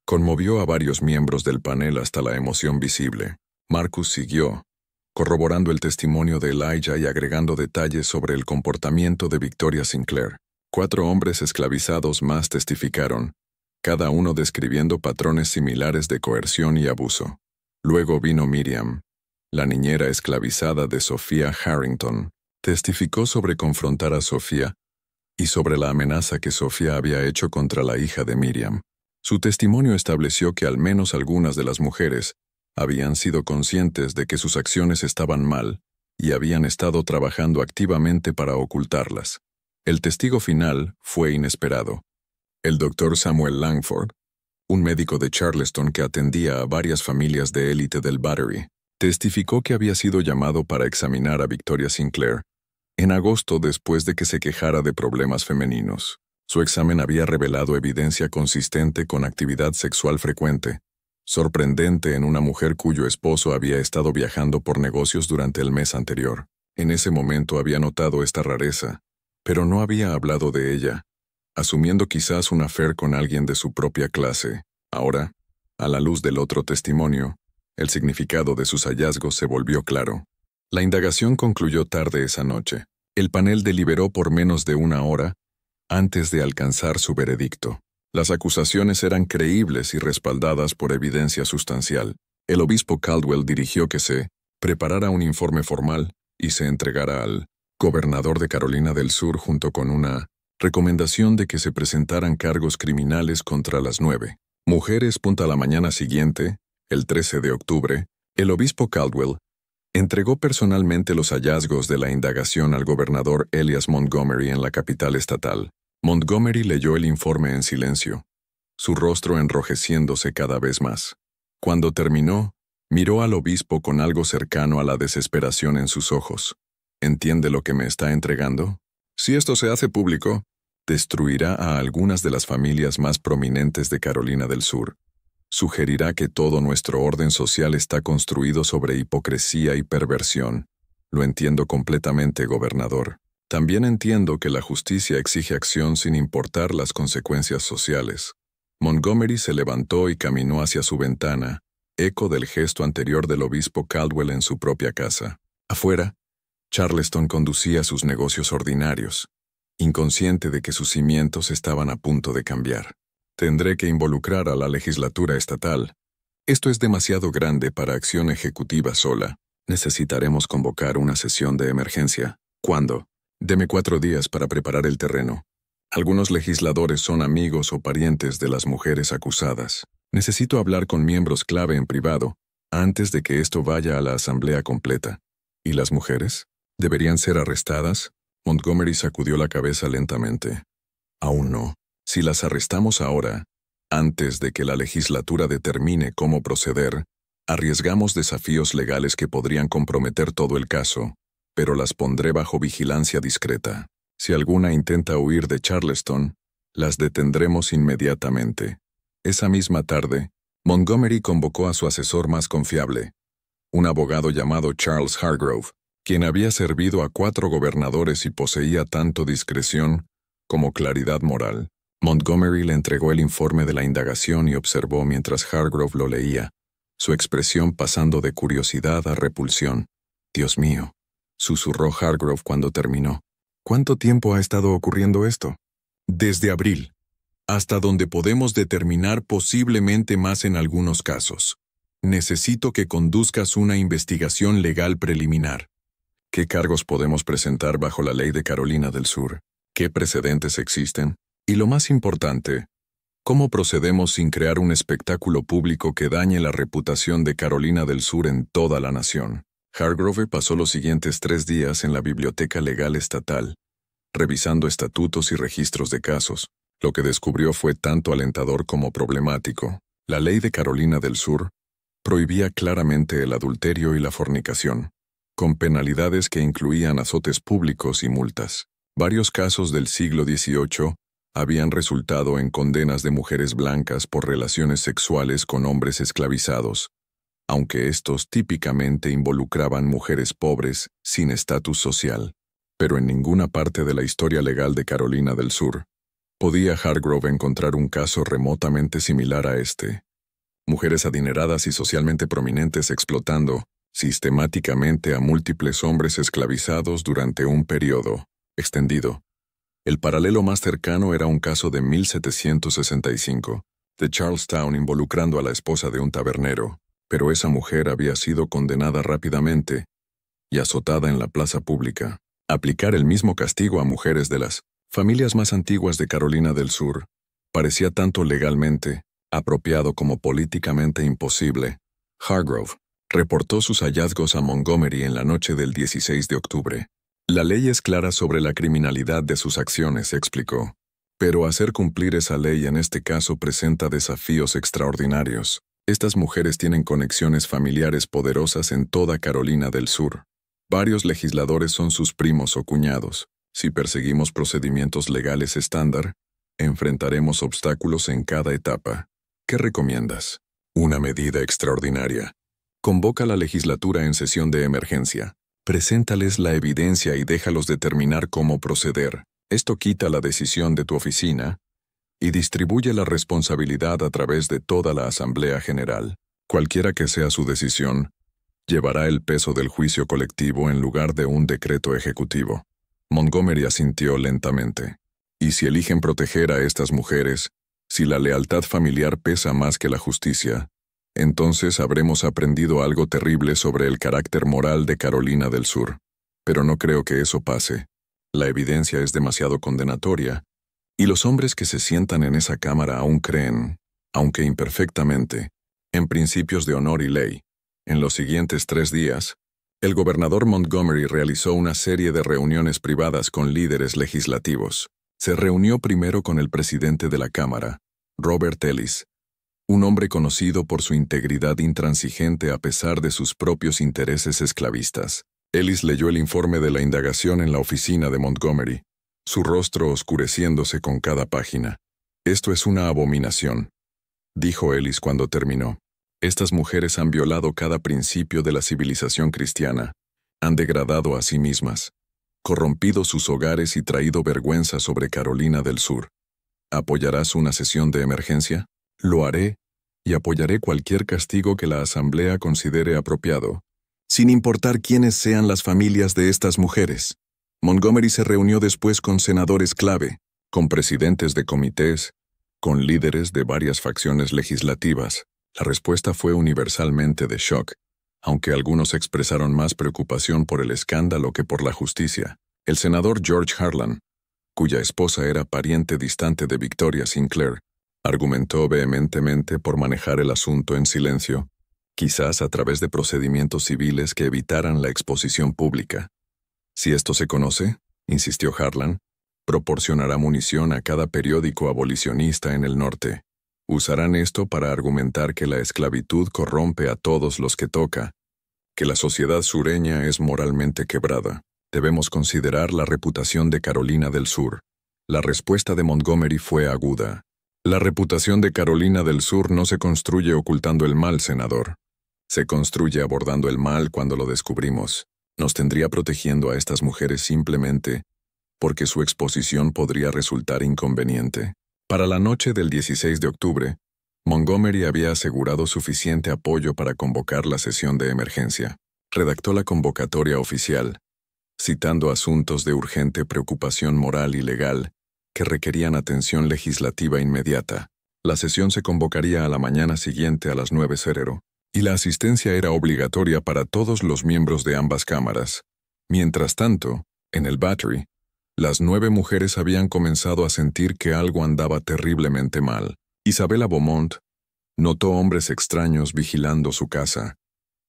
conmovió a varios miembros del panel hasta la emoción visible. Marcus siguió, corroborando el testimonio de Elijah y agregando detalles sobre el comportamiento de Victoria Sinclair. 4 hombres esclavizados más testificaron, cada uno describiendo patrones similares de coerción y abuso. Luego vino Miriam, la niñera esclavizada de Sophia Harrington. Testificó sobre confrontar a Sophia y sobre la amenaza que Sophia había hecho contra la hija de Miriam. Su testimonio estableció que al menos algunas de las mujeres habían sido conscientes de que sus acciones estaban mal y habían estado trabajando activamente para ocultarlas. El testigo final fue inesperado. El doctor Samuel Langford, un médico de Charleston que atendía a varias familias de élite del Battery, testificó que había sido llamado para examinar a Victoria Sinclair en agosto después de que se quejara de problemas femeninos. Su examen había revelado evidencia consistente con actividad sexual frecuente, sorprendente en una mujer cuyo esposo había estado viajando por negocios durante el mes anterior. En ese momento había notado esta rareza, pero no había hablado de ella, asumiendo quizás un affair con alguien de su propia clase. Ahora, a la luz del otro testimonio, el significado de sus hallazgos se volvió claro. La indagación concluyó tarde esa noche. El panel deliberó por menos de 1 hora antes de alcanzar su veredicto. Las acusaciones eran creíbles y respaldadas por evidencia sustancial. El obispo Caldwell dirigió que se preparara un informe formal y se entregara al gobernador de Carolina del Sur, junto con una recomendación de que se presentaran cargos criminales contra las 9 mujeres. A la mañana siguiente, el 13 de octubre, el obispo Caldwell entregó personalmente los hallazgos de la indagación al gobernador Elias Montgomery en la capital estatal. Montgomery leyó el informe en silencio, su rostro enrojeciéndose cada vez más. Cuando terminó, miró al obispo con algo cercano a la desesperación en sus ojos. ¿Entiende lo que me está entregando? Si esto se hace público, destruirá a algunas de las familias más prominentes de Carolina del Sur. Sugerirá que todo nuestro orden social está construido sobre hipocresía y perversión. Lo entiendo completamente, gobernador. También entiendo que la justicia exige acción sin importar las consecuencias sociales. Montgomery se levantó y caminó hacia su ventana, eco del gesto anterior del obispo Caldwell en su propia casa. Afuera, Charleston conducía sus negocios ordinarios, inconsciente de que sus cimientos estaban a punto de cambiar. Tendré que involucrar a la legislatura estatal. Esto es demasiado grande para acción ejecutiva sola. Necesitaremos convocar una sesión de emergencia. ¿Cuándo? Deme 4 días para preparar el terreno. Algunos legisladores son amigos o parientes de las mujeres acusadas. Necesito hablar con miembros clave en privado antes de que esto vaya a la asamblea completa. ¿Y las mujeres? ¿Deberían ser arrestadas? Montgomery sacudió la cabeza lentamente. Aún no. Si las arrestamos ahora, antes de que la legislatura determine cómo proceder, arriesgamos desafíos legales que podrían comprometer todo el caso, pero las pondré bajo vigilancia discreta. Si alguna intenta huir de Charleston, las detendremos inmediatamente. Esa misma tarde, Montgomery convocó a su asesor más confiable, un abogado llamado Charles Hargrove, quien había servido a 4 gobernadores y poseía tanto discreción como claridad moral. Montgomery le entregó el informe de la indagación y observó mientras Hargrove lo leía, su expresión pasando de curiosidad a repulsión. «Dios mío», susurró Hargrove cuando terminó. «¿Cuánto tiempo ha estado ocurriendo esto?» «Desde abril, hasta donde podemos determinar, posiblemente más en algunos casos. Necesito que conduzcas una investigación legal preliminar». ¿Qué cargos podemos presentar bajo la ley de Carolina del Sur? ¿Qué precedentes existen? Y lo más importante, ¿cómo procedemos sin crear un espectáculo público que dañe la reputación de Carolina del Sur en toda la nación? Hargrove pasó los siguientes 3 días en la Biblioteca Legal Estatal, revisando estatutos y registros de casos. Lo que descubrió fue tanto alentador como problemático. La ley de Carolina del Sur prohibía claramente el adulterio y la fornicación, con penalidades que incluían azotes públicos y multas. Varios casos del siglo XVIII habían resultado en condenas de mujeres blancas por relaciones sexuales con hombres esclavizados, aunque estos típicamente involucraban mujeres pobres sin estatus social. Pero en ninguna parte de la historia legal de Carolina del Sur podía Hargrove encontrar un caso remotamente similar a este. Mujeres adineradas y socialmente prominentes explotando sistemáticamente a múltiples hombres esclavizados durante un periodo extendido. El paralelo más cercano era un caso de 1765, de Charlestown, involucrando a la esposa de un tabernero, pero esa mujer había sido condenada rápidamente y azotada en la plaza pública. Aplicar el mismo castigo a mujeres de las familias más antiguas de Carolina del Sur parecía tanto legalmente apropiado como políticamente imposible. Hargrove reportó sus hallazgos a Montgomery en la noche del 16 de octubre. La ley es clara sobre la criminalidad de sus acciones, explicó. Pero hacer cumplir esa ley en este caso presenta desafíos extraordinarios. Estas mujeres tienen conexiones familiares poderosas en toda Carolina del Sur. Varios legisladores son sus primos o cuñados. Si perseguimos procedimientos legales estándar, enfrentaremos obstáculos en cada etapa. ¿Qué recomiendas? Una medida extraordinaria. Convoca a la legislatura en sesión de emergencia. Preséntales la evidencia y déjalos determinar cómo proceder. Esto quita la decisión de tu oficina y distribuye la responsabilidad a través de toda la Asamblea General. Cualquiera que sea su decisión, llevará el peso del juicio colectivo en lugar de un decreto ejecutivo. Montgomery asintió lentamente. Y si eligen proteger a estas mujeres, si la lealtad familiar pesa más que la justicia, entonces habremos aprendido algo terrible sobre el carácter moral de Carolina del Sur. Pero no creo que eso pase. La evidencia es demasiado condenatoria, y los hombres que se sientan en esa cámara aún creen, aunque imperfectamente, en principios de honor y ley. En los siguientes 3 días, el gobernador Montgomery realizó una serie de reuniones privadas con líderes legislativos. Se reunió primero con el presidente de la Cámara, Robert Ellis, un hombre conocido por su integridad intransigente a pesar de sus propios intereses esclavistas. Ellis leyó el informe de la indagación en la oficina de Montgomery, su rostro oscureciéndose con cada página. «Esto es una abominación», dijo Ellis cuando terminó. «Estas mujeres han violado cada principio de la civilización cristiana, han degradado a sí mismas, corrompido sus hogares y traído vergüenza sobre Carolina del Sur. ¿Apoyarás una sesión de emergencia? Lo haré, y apoyaré cualquier castigo que la Asamblea considere apropiado, sin importar quiénes sean las familias de estas mujeres». Montgomery se reunió después con senadores clave, con presidentes de comités, con líderes de varias facciones legislativas. La respuesta fue universalmente de shock, aunque algunos expresaron más preocupación por el escándalo que por la justicia. El senador George Harlan, cuya esposa era pariente distante de Victoria Sinclair, argumentó vehementemente por manejar el asunto en silencio, quizás a través de procedimientos civiles que evitaran la exposición pública. «Si esto se conoce», insistió Harlan, «proporcionará munición a cada periódico abolicionista en el norte. Usarán esto para argumentar que la esclavitud corrompe a todos los que toca, que la sociedad sureña es moralmente quebrada. Debemos considerar la reputación de Carolina del Sur». La respuesta de Montgomery fue aguda. «La reputación de Carolina del Sur no se construye ocultando el mal, senador. Se construye abordando el mal cuando lo descubrimos. Nos tendría protegiendo a estas mujeres simplemente porque su exposición podría resultar inconveniente». Para la noche del 16 de octubre, Montgomery había asegurado suficiente apoyo para convocar la sesión de emergencia. Redactó la convocatoria oficial, citando asuntos de urgente preocupación moral y legal que requerían atención legislativa inmediata. La sesión se convocaría a la mañana siguiente a las 9:00, y la asistencia era obligatoria para todos los miembros de ambas cámaras. Mientras tanto, en el Battery, las 9 mujeres habían comenzado a sentir que algo andaba terriblemente mal. Isabella Beaumont notó hombres extraños vigilando su casa,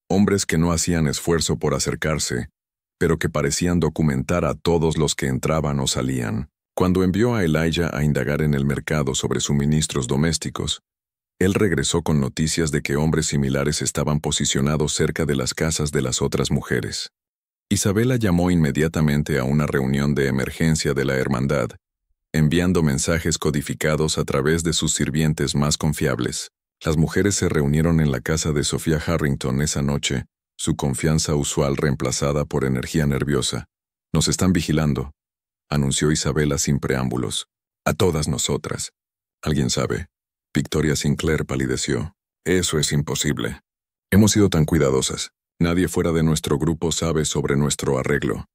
hombres que no hacían esfuerzo por acercarse, pero que parecían documentar a todos los que entraban o salían. Cuando envió a Elijah a indagar en el mercado sobre suministros domésticos, él regresó con noticias de que hombres similares estaban posicionados cerca de las casas de las otras mujeres. Isabella llamó inmediatamente a una reunión de emergencia de la hermandad, enviando mensajes codificados a través de sus sirvientes más confiables. Las mujeres se reunieron en la casa de Sophia Harrington esa noche, su confianza usual reemplazada por energía nerviosa. «Nos están vigilando», anunció Isabella sin preámbulos. «A todas nosotras». «¿Alguien sabe?» Victoria Sinclair palideció. «Eso es imposible. Hemos sido tan cuidadosas. Nadie fuera de nuestro grupo sabe sobre nuestro arreglo».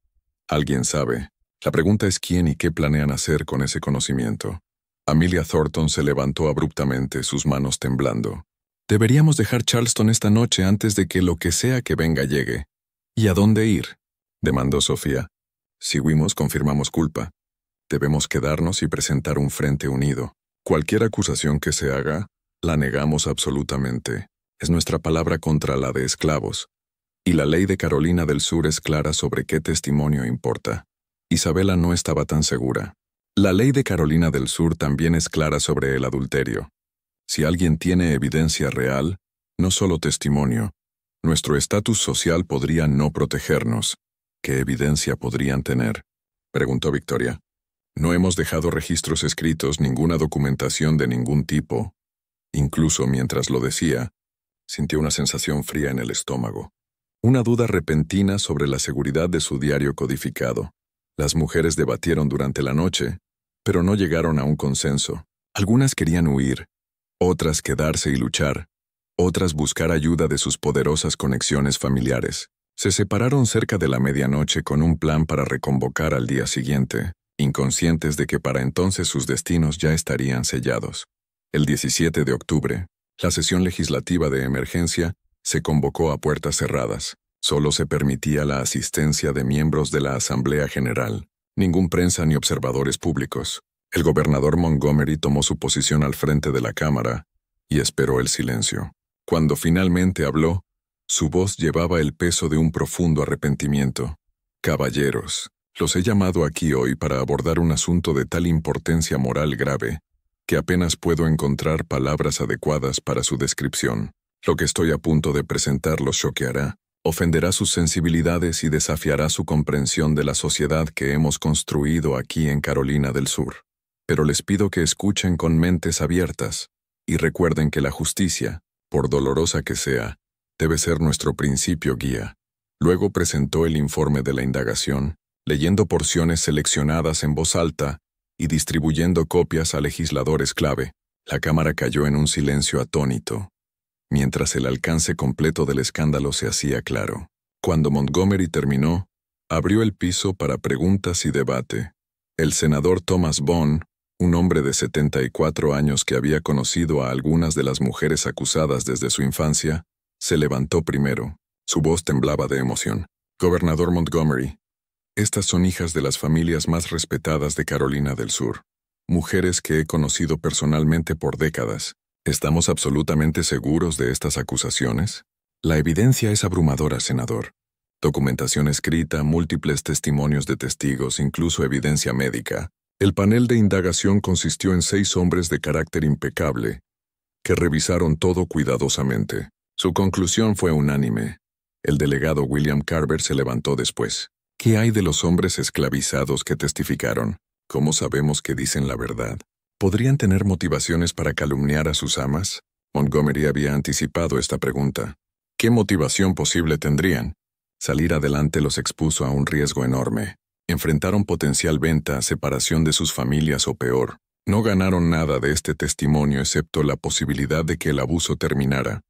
«Alguien sabe. La pregunta es quién y qué planean hacer con ese conocimiento». Amelia Thornton se levantó abruptamente, sus manos temblando. «Deberíamos dejar Charleston esta noche antes de que lo que sea que venga llegue». «¿Y a dónde ir?», demandó Sofía. «Si huimos, confirmamos culpa. Debemos quedarnos y presentar un frente unido. Cualquier acusación que se haga, la negamos absolutamente. Es nuestra palabra contra la de esclavos. Y la ley de Carolina del Sur es clara sobre qué testimonio importa». Isabella no estaba tan segura. La ley de Carolina del Sur también es clara sobre el adulterio. Si alguien tiene evidencia real, no solo testimonio, nuestro estatus social podría no protegernos. ¿Qué evidencia podrían tener?, preguntó Victoria. «No hemos dejado registros escritos, ninguna documentación de ningún tipo». Incluso mientras lo decía, sintió una sensación fría en el estómago. Una duda repentina sobre la seguridad de su diario codificado. Las mujeres debatieron durante la noche, pero no llegaron a un consenso. Algunas querían huir, otras quedarse y luchar, otras buscar ayuda de sus poderosas conexiones familiares. Se separaron cerca de la medianoche con un plan para reconvocar al día siguiente, inconscientes de que para entonces sus destinos ya estarían sellados. El 17 de octubre, la sesión legislativa de emergencia se convocó a puertas cerradas. Solo se permitía la asistencia de miembros de la Asamblea General, ningún prensa ni observadores públicos. El gobernador Montgomery tomó su posición al frente de la Cámara y esperó el silencio. Cuando finalmente habló, su voz llevaba el peso de un profundo arrepentimiento. Caballeros, los he llamado aquí hoy para abordar un asunto de tal importancia moral grave que apenas puedo encontrar palabras adecuadas para su descripción. Lo que estoy a punto de presentar los choqueará, ofenderá sus sensibilidades y desafiará su comprensión de la sociedad que hemos construido aquí en Carolina del Sur. Pero les pido que escuchen con mentes abiertas y recuerden que la justicia, por dolorosa que sea, debe ser nuestro principio guía. Luego presentó el informe de la indagación, leyendo porciones seleccionadas en voz alta y distribuyendo copias a legisladores clave. La Cámara cayó en un silencio atónito, mientras el alcance completo del escándalo se hacía claro. Cuando Montgomery terminó, abrió el piso para preguntas y debate. El senador Thomas Bond, un hombre de 74 años que había conocido a algunas de las mujeres acusadas desde su infancia, se levantó primero. Su voz temblaba de emoción. Gobernador Montgomery, estas son hijas de las familias más respetadas de Carolina del Sur, mujeres que he conocido personalmente por décadas. ¿Estamos absolutamente seguros de estas acusaciones? La evidencia es abrumadora, senador. Documentación escrita, múltiples testimonios de testigos, incluso evidencia médica. El panel de indagación consistió en 6 hombres de carácter impecable, que revisaron todo cuidadosamente. Su conclusión fue unánime. El delegado William Carver se levantó después. ¿Qué hay de los hombres esclavizados que testificaron? ¿Cómo sabemos que dicen la verdad? ¿Podrían tener motivaciones para calumniar a sus amas? Montgomery había anticipado esta pregunta. ¿Qué motivación posible tendrían? Salir adelante los expuso a un riesgo enorme. Enfrentaron potencial venta, separación de sus familias o peor. No ganaron nada de este testimonio excepto la posibilidad de que el abuso terminara.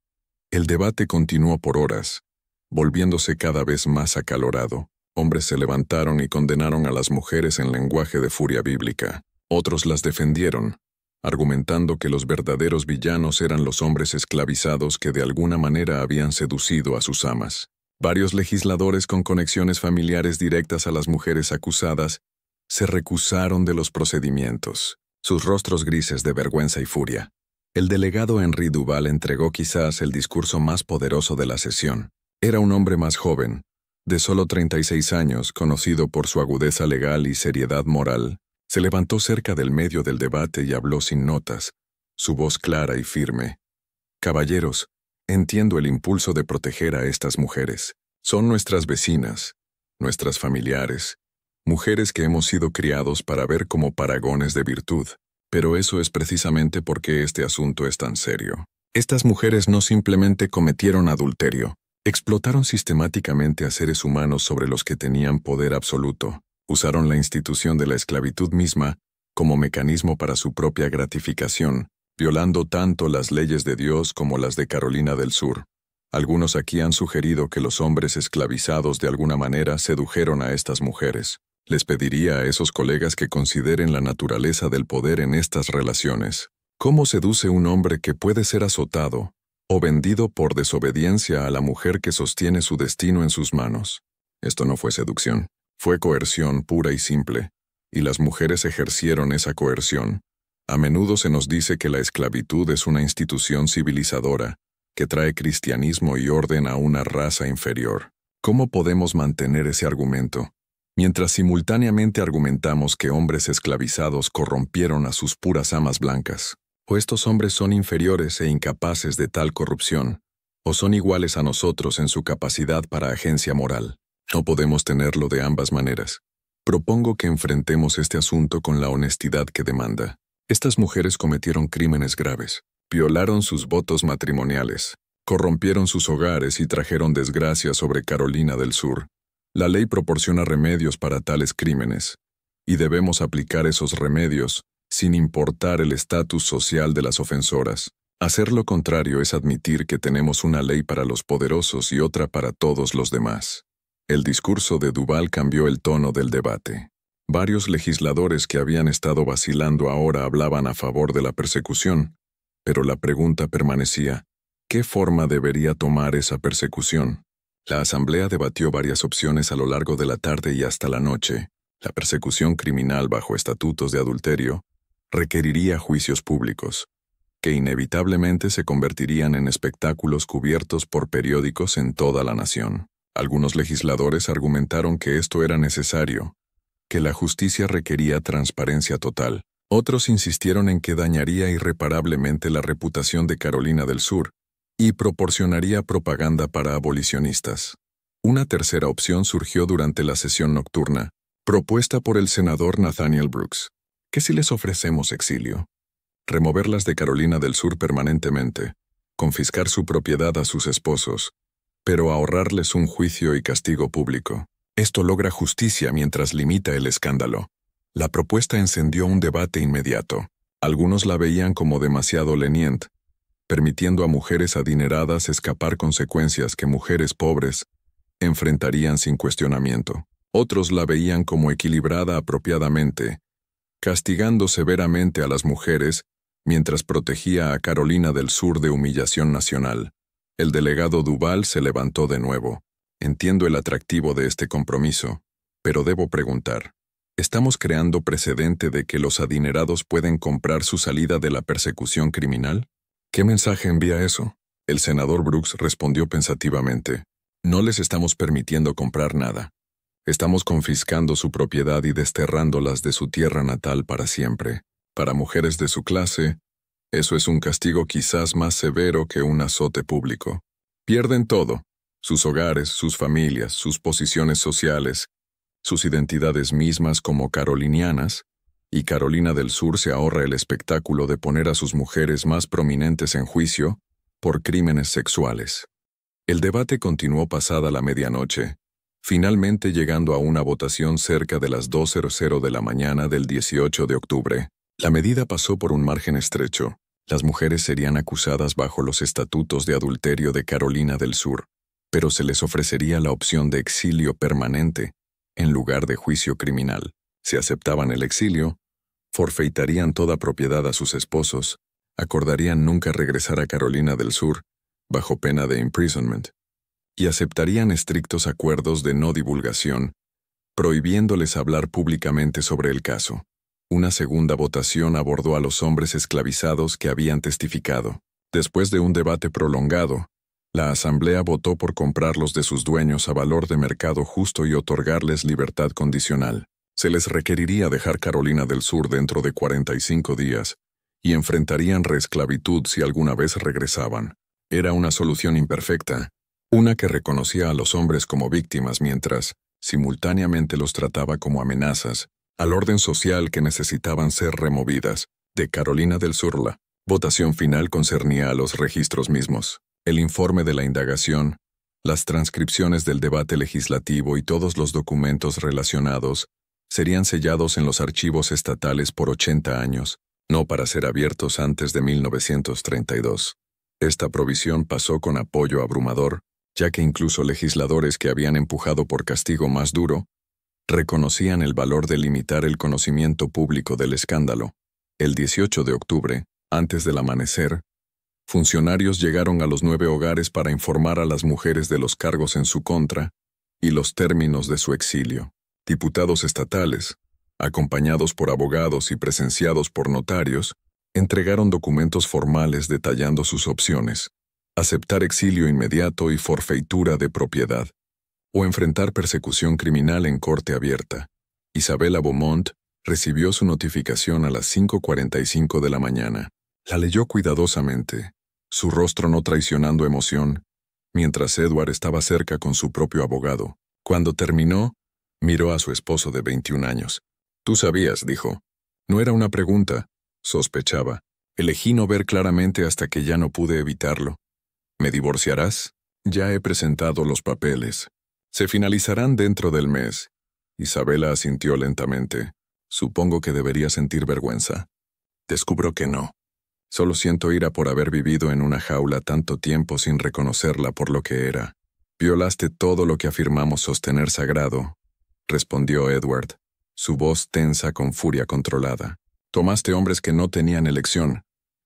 El debate continuó por horas, volviéndose cada vez más acalorado. Hombres se levantaron y condenaron a las mujeres en lenguaje de furia bíblica. Otros las defendieron, argumentando que los verdaderos villanos eran los hombres esclavizados que de alguna manera habían seducido a sus amas. Varios legisladores con conexiones familiares directas a las mujeres acusadas se recusaron de los procedimientos, sus rostros grises de vergüenza y furia. El delegado Henry Duval entregó quizás el discurso más poderoso de la sesión. Era un hombre más joven, de solo 36 años, conocido por su agudeza legal y seriedad moral. Se levantó cerca del medio del debate y habló sin notas, su voz clara y firme. Caballeros, entiendo el impulso de proteger a estas mujeres. Son nuestras vecinas, nuestras familiares, mujeres que hemos sido criados para ver como paragones de virtud. Pero eso es precisamente porque este asunto es tan serio. Estas mujeres no simplemente cometieron adulterio, explotaron sistemáticamente a seres humanos sobre los que tenían poder absoluto. Usaron la institución de la esclavitud misma como mecanismo para su propia gratificación, violando tanto las leyes de Dios como las de Carolina del Sur. Algunos aquí han sugerido que los hombres esclavizados de alguna manera sedujeron a estas mujeres. Les pediría a esos colegas que consideren la naturaleza del poder en estas relaciones. ¿Cómo seduce un hombre que puede ser azotado o vendido por desobediencia a la mujer que sostiene su destino en sus manos? Esto no fue seducción. Fue coerción pura y simple, y las mujeres ejercieron esa coerción. A menudo se nos dice que la esclavitud es una institución civilizadora, que trae cristianismo y orden a una raza inferior. ¿Cómo podemos mantener ese argumento, mientras simultáneamente argumentamos que hombres esclavizados corrompieron a sus puras amas blancas? O estos hombres son inferiores e incapaces de tal corrupción, o son iguales a nosotros en su capacidad para agencia moral. No podemos tenerlo de ambas maneras. Propongo que enfrentemos este asunto con la honestidad que demanda. Estas mujeres cometieron crímenes graves, violaron sus votos matrimoniales, corrompieron sus hogares y trajeron desgracia sobre Carolina del Sur. La ley proporciona remedios para tales crímenes, y debemos aplicar esos remedios sin importar el estatus social de las ofensoras. Hacer lo contrario es admitir que tenemos una ley para los poderosos y otra para todos los demás. El discurso de Duval cambió el tono del debate. Varios legisladores que habían estado vacilando ahora hablaban a favor de la persecución, pero la pregunta permanecía: ¿qué forma debería tomar esa persecución? La asamblea debatió varias opciones a lo largo de la tarde y hasta la noche. La persecución criminal bajo estatutos de adulterio requeriría juicios públicos, que inevitablemente se convertirían en espectáculos cubiertos por periódicos en toda la nación. Algunos legisladores argumentaron que esto era necesario, que la justicia requería transparencia total. Otros insistieron en que dañaría irreparablemente la reputación de Carolina del Sur y proporcionaría propaganda para abolicionistas. Una tercera opción surgió durante la sesión nocturna, propuesta por el senador Nathaniel Brooks. ¿Qué si les ofrecemos exilio? Removerlas de Carolina del Sur permanentemente, confiscar su propiedad a sus esposos, pero ahorrarles un juicio y castigo público. Esto logra justicia mientras limita el escándalo. La propuesta encendió un debate inmediato. Algunos la veían como demasiado lenient, permitiendo a mujeres adineradas escapar consecuencias que mujeres pobres enfrentarían sin cuestionamiento. Otros la veían como equilibrada apropiadamente, castigando severamente a las mujeres mientras protegía a Carolina del Sur de humillación nacional. El delegado Duval se levantó de nuevo. Entiendo el atractivo de este compromiso, pero debo preguntar, ¿estamos creando precedente de que los adinerados pueden comprar su salida de la persecución criminal? ¿Qué mensaje envía eso? El senador Brooks respondió pensativamente. No les estamos permitiendo comprar nada. Estamos confiscando su propiedad y desterrándolas de su tierra natal para siempre. Para mujeres de su clase, eso es un castigo quizás más severo que un azote público. Pierden todo, sus hogares, sus familias, sus posiciones sociales, sus identidades mismas como carolinianas, y Carolina del Sur se ahorra el espectáculo de poner a sus mujeres más prominentes en juicio por crímenes sexuales. El debate continuó pasada la medianoche, finalmente llegando a una votación cerca de las 2:00 de la mañana del 18 de octubre. La medida pasó por un margen estrecho. Las mujeres serían acusadas bajo los estatutos de adulterio de Carolina del Sur, pero se les ofrecería la opción de exilio permanente en lugar de juicio criminal. Si aceptaban el exilio, forfeitarían toda propiedad a sus esposos, acordarían nunca regresar a Carolina del Sur, bajo pena de imprisonment, y aceptarían estrictos acuerdos de no divulgación, prohibiéndoles hablar públicamente sobre el caso. Una segunda votación abordó a los hombres esclavizados que habían testificado. Después de un debate prolongado, la asamblea votó por comprarlos de sus dueños a valor de mercado justo y otorgarles libertad condicional. Se les requeriría dejar Carolina del Sur dentro de 45 días y enfrentarían reesclavitud si alguna vez regresaban. Era una solución imperfecta, una que reconocía a los hombres como víctimas mientras, simultáneamente los trataba como amenazas al orden social que necesitaban ser removidas. De Carolina del Sur la votación final concernía a los registros mismos. El informe de la indagación, las transcripciones del debate legislativo y todos los documentos relacionados serían sellados en los archivos estatales por 80 años, no para ser abiertos antes de 1932. Esta provisión pasó con apoyo abrumador, ya que incluso legisladores que habían empujado por castigo más duro, reconocían el valor de limitar el conocimiento público del escándalo. El 18 de octubre, antes del amanecer, funcionarios llegaron a los 9 hogares para informar a las mujeres de los cargos en su contra y los términos de su exilio. Diputados estatales, acompañados por abogados y presenciados por notarios, entregaron documentos formales detallando sus opciones: aceptar exilio inmediato y forfeitura de propiedad, o enfrentar persecución criminal en corte abierta. Isabella Beaumont recibió su notificación a las 5:45 de la mañana. La leyó cuidadosamente, su rostro no traicionando emoción, mientras Edward estaba cerca con su propio abogado. Cuando terminó, miró a su esposo de 21 años. «Tú sabías», dijo. No era una pregunta, sospechaba. Elegí no ver claramente hasta que ya no pude evitarlo. «¿Me divorciarás?» «Ya he presentado los papeles. Se finalizarán dentro del mes». Isabella asintió lentamente. «Supongo que debería sentir vergüenza». Descubro que no. Solo siento ira por haber vivido en una jaula tanto tiempo sin reconocerla por lo que era. «Violaste todo lo que afirmamos sostener sagrado», respondió Edward, su voz tensa con furia controlada. «Tomaste hombres que no tenían elección,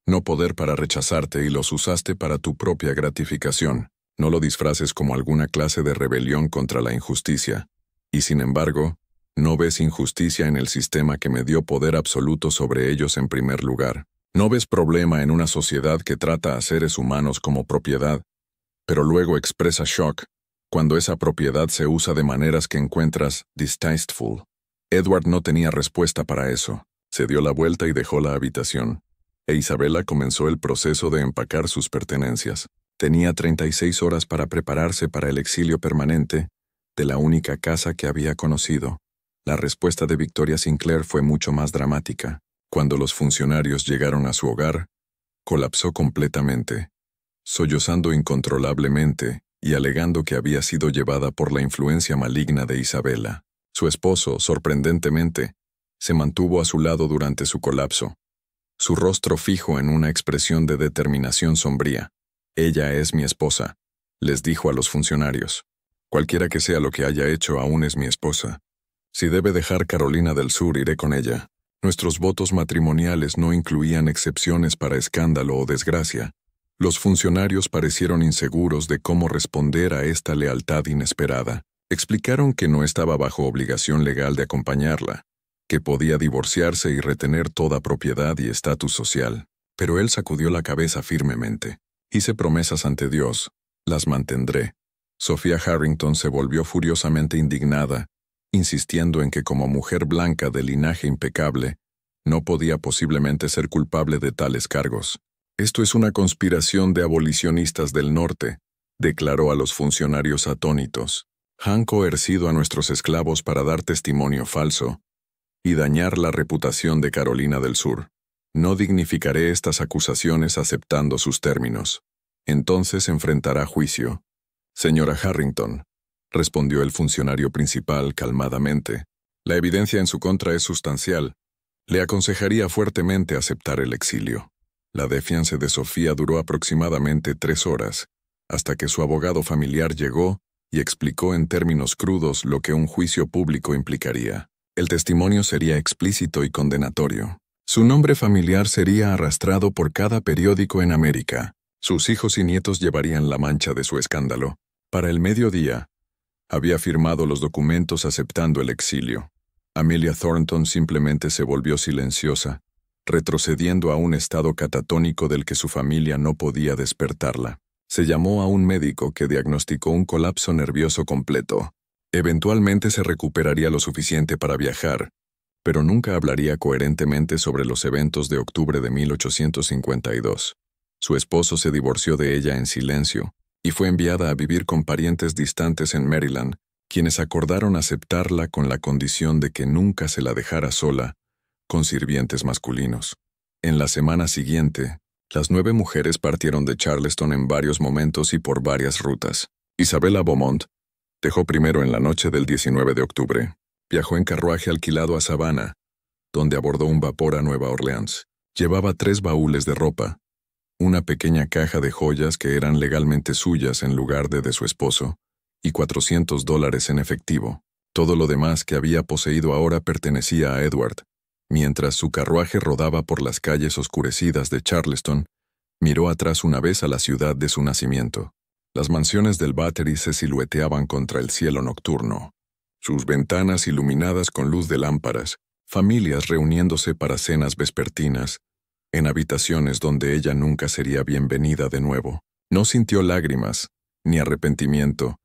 no poder para rechazarte y los usaste para tu propia gratificación. No lo disfraces como alguna clase de rebelión contra la injusticia. Y sin embargo, no ves injusticia en el sistema que me dio poder absoluto sobre ellos en primer lugar. No ves problema en una sociedad que trata a seres humanos como propiedad, pero luego expresa shock cuando esa propiedad se usa de maneras que encuentras distasteful. Edward no tenía respuesta para eso. Se dio la vuelta y dejó la habitación. Isabella comenzó el proceso de empacar sus pertenencias. Tenía 36 horas para prepararse para el exilio permanente de la única casa que había conocido. La respuesta de Victoria Sinclair fue mucho más dramática. Cuando los funcionarios llegaron a su hogar, colapsó completamente, sollozando incontrolablemente y alegando que había sido llevada por la influencia maligna de Isabella. Su esposo, sorprendentemente, se mantuvo a su lado durante su colapso, su rostro fijo en una expresión de determinación sombría. «Ella es mi esposa», les dijo a los funcionarios. «Cualquiera que sea lo que haya hecho, aún es mi esposa. Si debe dejar Carolina del Sur, iré con ella». Nuestros votos matrimoniales no incluían excepciones para escándalo o desgracia. Los funcionarios parecieron inseguros de cómo responder a esta lealtad inesperada. Explicaron que no estaba bajo obligación legal de acompañarla, que podía divorciarse y retener toda propiedad y estatus social. Pero él sacudió la cabeza firmemente. «Hice promesas ante Dios. Las mantendré». Sophia Harrington se volvió furiosamente indignada, insistiendo en que como mujer blanca de linaje impecable, no podía posiblemente ser culpable de tales cargos. «Esto es una conspiración de abolicionistas del norte», declaró a los funcionarios atónitos. «Han coercido a nuestros esclavos para dar testimonio falso y dañar la reputación de Carolina del Sur. No dignificaré estas acusaciones aceptando sus términos. Entonces enfrentará juicio». «Señora Harrington», respondió el funcionario principal calmadamente, «la evidencia en su contra es sustancial. Le aconsejaría fuertemente aceptar el exilio». La defensa de Sofía duró aproximadamente 3 horas, hasta que su abogado familiar llegó y explicó en términos crudos lo que un juicio público implicaría. El testimonio sería explícito y condenatorio. Su nombre familiar sería arrastrado por cada periódico en América. Sus hijos y nietos llevarían la mancha de su escándalo. Para el mediodía, había firmado los documentos aceptando el exilio. Amelia Thornton simplemente se volvió silenciosa, retrocediendo a un estado catatónico del que su familia no podía despertarla. Se llamó a un médico que diagnosticó un colapso nervioso completo. Eventualmente se recuperaría lo suficiente para viajar, pero nunca hablaría coherentemente sobre los eventos de octubre de 1852. Su esposo se divorció de ella en silencio y fue enviada a vivir con parientes distantes en Maryland, quienes acordaron aceptarla con la condición de que nunca se la dejara sola con sirvientes masculinos. En la semana siguiente, las 9 mujeres partieron de Charleston en varios momentos y por varias rutas. Isabella Beaumont dejó primero en la noche del 19 de octubre. Viajó en carruaje alquilado a Savannah, donde abordó un vapor a Nueva Orleans. Llevaba 3 baúles de ropa, una pequeña caja de joyas que eran legalmente suyas en lugar de su esposo, y $400 en efectivo. Todo lo demás que había poseído ahora pertenecía a Edward. Mientras su carruaje rodaba por las calles oscurecidas de Charleston, miró atrás una vez a la ciudad de su nacimiento. Las mansiones del Battery se silueteaban contra el cielo nocturno, sus ventanas iluminadas con luz de lámparas, familias reuniéndose para cenas vespertinas, en habitaciones donde ella nunca sería bienvenida de nuevo. No sintió lágrimas, ni arrepentimiento,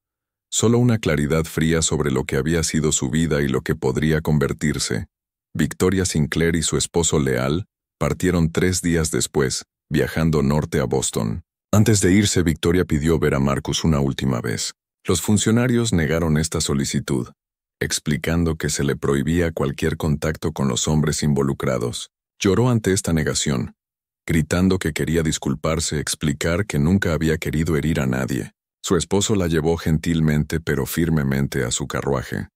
solo una claridad fría sobre lo que había sido su vida y lo que podría convertirse. Victoria Sinclair y su esposo leal partieron 3 días después, viajando norte a Boston. Antes de irse, Victoria pidió ver a Marcus una última vez. Los funcionarios negaron esta solicitud, explicando que se le prohibía cualquier contacto con los hombres involucrados. Lloró ante esta negación, gritando que quería disculparse, explicar que nunca había querido herir a nadie. Su esposo la llevó gentilmente pero firmemente a su carruaje.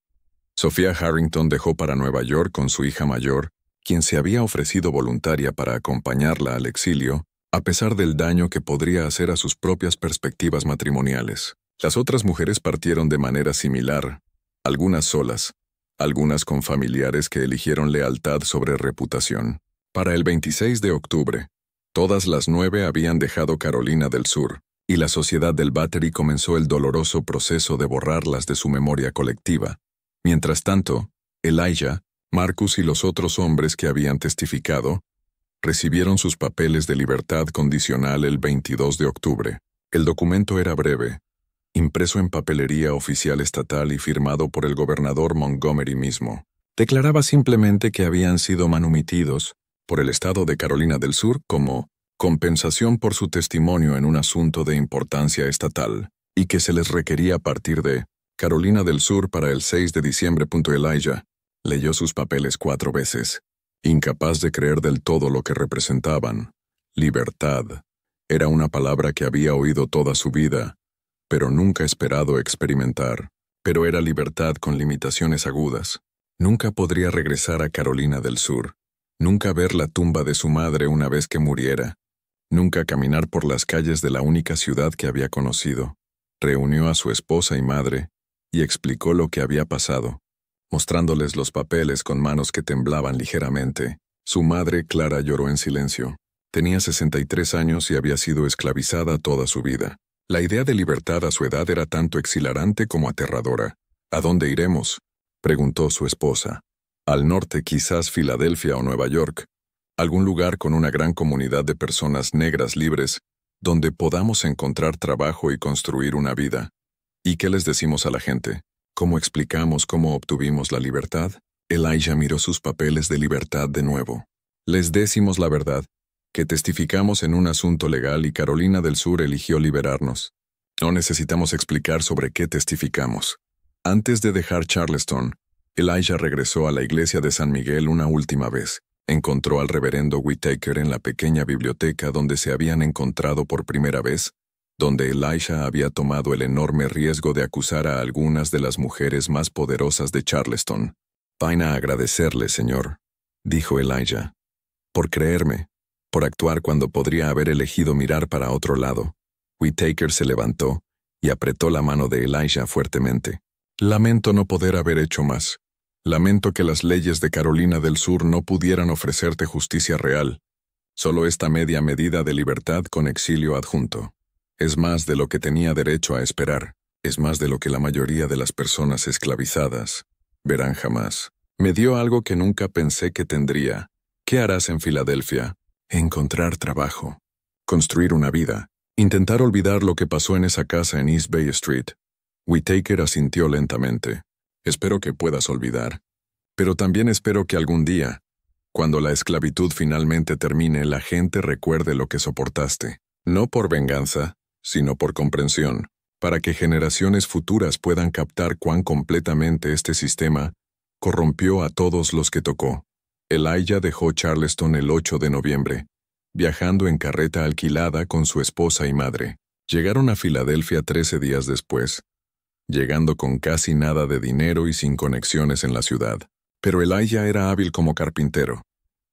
Sophia Harrington dejó para Nueva York con su hija mayor, quien se había ofrecido voluntaria para acompañarla al exilio, a pesar del daño que podría hacer a sus propias perspectivas matrimoniales. Las otras mujeres partieron de manera similar, algunas solas, algunas con familiares que eligieron lealtad sobre reputación. Para el 26 de octubre, todas las 9 habían dejado Carolina del Sur. y la sociedad del Battery comenzó el doloroso proceso de borrarlas de su memoria colectiva. Mientras tanto, Elijah, Marcus y los otros hombres que habían testificado recibieron sus papeles de libertad condicional el 22 de octubre. El documento era breve, impreso en papelería oficial estatal y firmado por el gobernador Montgomery mismo. Declaraba simplemente que habían sido manumitidos por el estado de Carolina del Sur como compensación por su testimonio en un asunto de importancia estatal, y que se les requería a partir de Carolina del Sur para el 6 de diciembre. Elijah leyó sus papeles 4 veces, incapaz de creer del todo lo que representaban. Libertad era una palabra que había oído toda su vida, pero nunca esperado experimentar. Pero era libertad con limitaciones agudas. Nunca podría regresar a Carolina del Sur, nunca ver la tumba de su madre una vez que muriera, nunca caminar por las calles de la única ciudad que había conocido. Reunió a su esposa y madre y explicó lo que había pasado, mostrándoles los papeles con manos que temblaban ligeramente. Su madre, Clara, lloró en silencio. Tenía 63 años y había sido esclavizada toda su vida. La idea de libertad a su edad era tanto exhilarante como aterradora. ¿A dónde iremos?, preguntó su esposa. Al norte, quizás Filadelfia o Nueva York. Algún lugar con una gran comunidad de personas negras libres, donde podamos encontrar trabajo y construir una vida. ¿Y qué les decimos a la gente? ¿Cómo explicamos cómo obtuvimos la libertad? Elijah miró sus papeles de libertad de nuevo. Les decimos la verdad, que testificamos en un asunto legal y Carolina del Sur eligió liberarnos. No necesitamos explicar sobre qué testificamos. Antes de dejar Charleston, Elijah regresó a la iglesia de San Miguel una última vez. Encontró al reverendo Whittaker en la pequeña biblioteca donde se habían encontrado por primera vez, donde Elijah había tomado el enorme riesgo de acusar a algunas de las mujeres más poderosas de Charleston. «Vaina a agradecerle, señor», dijo Elijah, «por creerme, por actuar cuando podría haber elegido mirar para otro lado». Whittaker se levantó y apretó la mano de Elijah fuertemente. «Lamento no poder haber hecho más. Lamento que las leyes de Carolina del Sur no pudieran ofrecerte justicia real. Solo esta media medida de libertad con exilio adjunto. Es más de lo que tenía derecho a esperar. Es más de lo que la mayoría de las personas esclavizadas verán jamás. Me dio algo que nunca pensé que tendría. ¿Qué harás en Filadelfia? Encontrar trabajo. Construir una vida. Intentar olvidar lo que pasó en esa casa en East Bay Street». Whittaker asintió lentamente. «Espero que puedas olvidar. Pero también espero que algún día, cuando la esclavitud finalmente termine, la gente recuerde lo que soportaste. No por venganza, sino por comprensión, para que generaciones futuras puedan captar cuán completamente este sistema corrompió a todos los que tocó». Elijah dejó Charleston el 8 de noviembre, viajando en carreta alquilada con su esposa y madre. Llegaron a Filadelfia 13 días después, llegando con casi nada de dinero y sin conexiones en la ciudad. Pero Elijah era hábil como carpintero,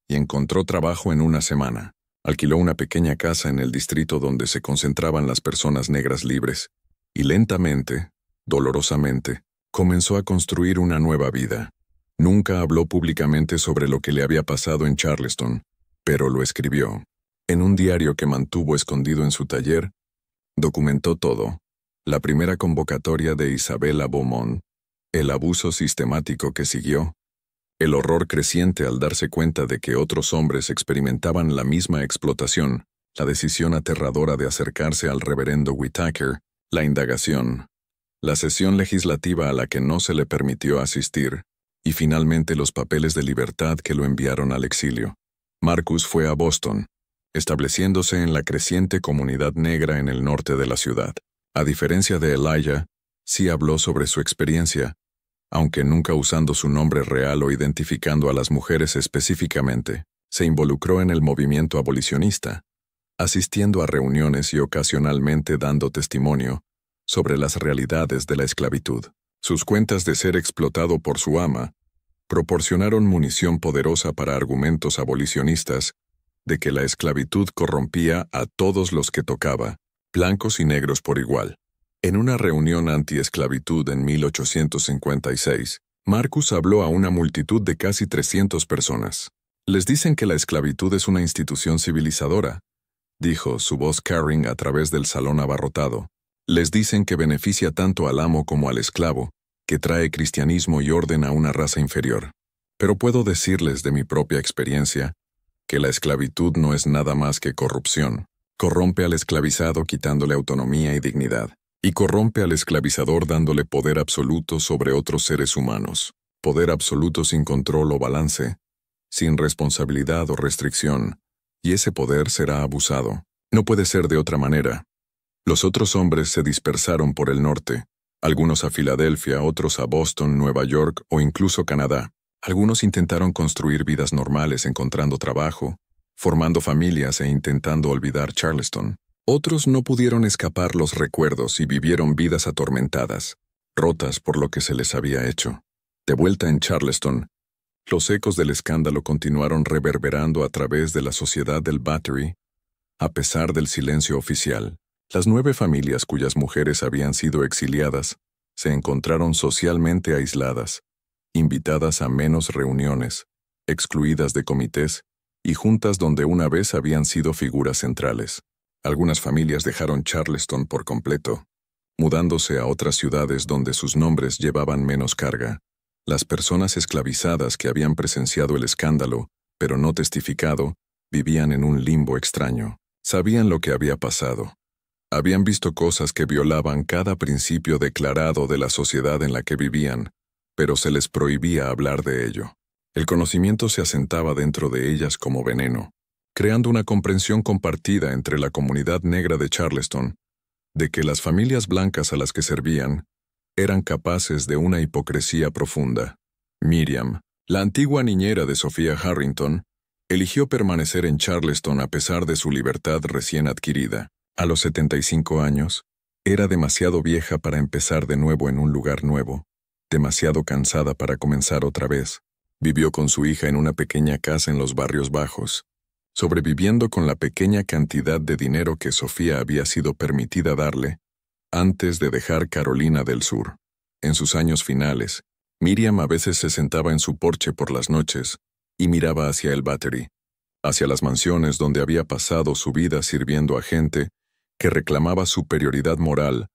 y encontró trabajo en una semana. Alquiló una pequeña casa en el distrito donde se concentraban las personas negras libres, y lentamente, dolorosamente, comenzó a construir una nueva vida. Nunca habló públicamente sobre lo que le había pasado en Charleston, pero lo escribió. En un diario que mantuvo escondido en su taller, documentó todo: la primera convocatoria de Isabella Beaumont, el abuso sistemático que siguió, el horror creciente al darse cuenta de que otros hombres experimentaban la misma explotación, la decisión aterradora de acercarse al reverendo Whittaker, la indagación, la sesión legislativa a la que no se le permitió asistir, y finalmente los papeles de libertad que lo enviaron al exilio. Marcus fue a Boston, estableciéndose en la creciente comunidad negra en el norte de la ciudad. A diferencia de Elijah, sí habló sobre su experiencia, aunque nunca usando su nombre real o identificando a las mujeres específicamente. Se involucró en el movimiento abolicionista, asistiendo a reuniones y ocasionalmente dando testimonio sobre las realidades de la esclavitud. Sus cuentas de ser explotado por su ama proporcionaron munición poderosa para argumentos abolicionistas de que la esclavitud corrompía a todos los que tocaba, blancos y negros por igual. En una reunión anti-esclavitud en 1856, Marcus habló a una multitud de casi 300 personas. Les dicen que la esclavitud es una institución civilizadora, dijo, su voz carring a través del salón abarrotado. Les dicen que beneficia tanto al amo como al esclavo, que trae cristianismo y orden a una raza inferior. Pero puedo decirles de mi propia experiencia que la esclavitud no es nada más que corrupción. Corrompe al esclavizado quitándole autonomía y dignidad, y corrompe al esclavizador dándole poder absoluto sobre otros seres humanos. Poder absoluto sin control o balance, sin responsabilidad o restricción, y ese poder será abusado. No puede ser de otra manera. Los otros hombres se dispersaron por el norte, algunos a Filadelfia, otros a Boston, Nueva York o incluso Canadá. Algunos intentaron construir vidas normales encontrando trabajo, formando familias e intentando olvidar Charleston. Otros no pudieron escapar los recuerdos y vivieron vidas atormentadas, rotas por lo que se les había hecho. De vuelta en Charleston, los ecos del escándalo continuaron reverberando a través de la sociedad del Battery, a pesar del silencio oficial. Las 9 familias cuyas mujeres habían sido exiliadas se encontraron socialmente aisladas, invitadas a menos reuniones, excluidas de comités y juntas donde una vez habían sido figuras centrales. Algunas familias dejaron Charleston por completo, mudándose a otras ciudades donde sus nombres llevaban menos carga. Las personas esclavizadas que habían presenciado el escándalo, pero no testificado, vivían en un limbo extraño. Sabían lo que había pasado. Habían visto cosas que violaban cada principio declarado de la sociedad en la que vivían, pero se les prohibía hablar de ello. El conocimiento se asentaba dentro de ellas como veneno, creando una comprensión compartida entre la comunidad negra de Charleston, de que las familias blancas a las que servían eran capaces de una hipocresía profunda. Miriam, la antigua niñera de Sophia Harrington, eligió permanecer en Charleston a pesar de su libertad recién adquirida. A los 75 años, era demasiado vieja para empezar de nuevo en un lugar nuevo, demasiado cansada para comenzar otra vez. Vivió con su hija en una pequeña casa en los barrios bajos, sobreviviendo con la pequeña cantidad de dinero que Sofía había sido permitida darle antes de dejar Carolina del Sur. En sus años finales, Miriam a veces se sentaba en su porche por las noches y miraba hacia el Battery, hacia las mansiones donde había pasado su vida sirviendo a gente que reclamaba superioridad moral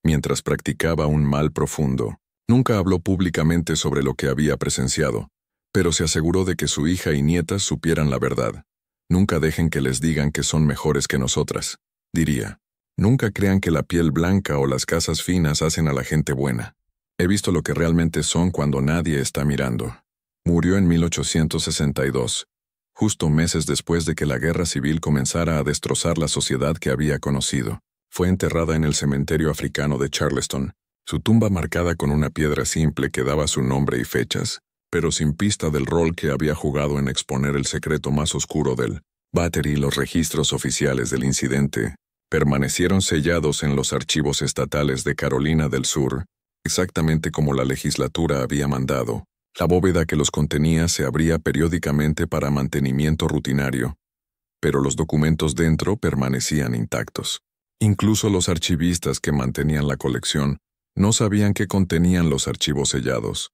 mientras practicaba un mal profundo. Nunca habló públicamente sobre lo que había presenciado, pero se aseguró de que su hija y nietas supieran la verdad. Nunca dejen que les digan que son mejores que nosotras, diría. Nunca crean que la piel blanca o las casas finas hacen a la gente buena. He visto lo que realmente son cuando nadie está mirando. Murió en 1862. Justo meses después de que la guerra civil comenzara a destrozar la sociedad que había conocido. Fue enterrada en el cementerio africano de Charleston, su tumba marcada con una piedra simple que daba su nombre y fechas, pero sin pista del rol que había jugado en exponer el secreto más oscuro del Battery. Los registros oficiales del incidente permanecieron sellados en los archivos estatales de Carolina del Sur, exactamente como la legislatura había mandado. La bóveda que los contenía se abría periódicamente para mantenimiento rutinario, pero los documentos dentro permanecían intactos. Incluso los archivistas que mantenían la colección no sabían qué contenían los archivos sellados,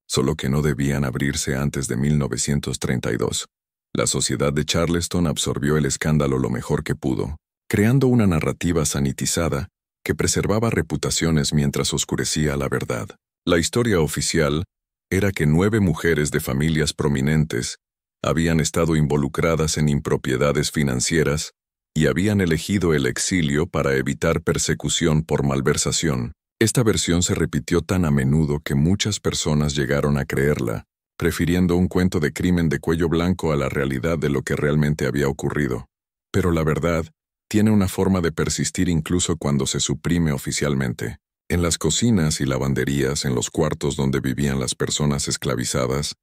solo que no debían abrirse antes de 1932. La sociedad de Charleston absorbió el escándalo lo mejor que pudo, creando una narrativa sanitizada que preservaba reputaciones mientras oscurecía la verdad. La historia oficial era que 9 mujeres de familias prominentes habían estado involucradas en impropiedades financieras y habían elegido el exilio para evitar persecución por malversación. Esta versión se repitió tan a menudo que muchas personas llegaron a creerla, prefiriendo un cuento de crimen de cuello blanco a la realidad de lo que realmente había ocurrido. Pero la verdad tiene una forma de persistir incluso cuando se suprime oficialmente. En las cocinas y lavanderías, en los cuartos donde vivían las personas esclavizadas,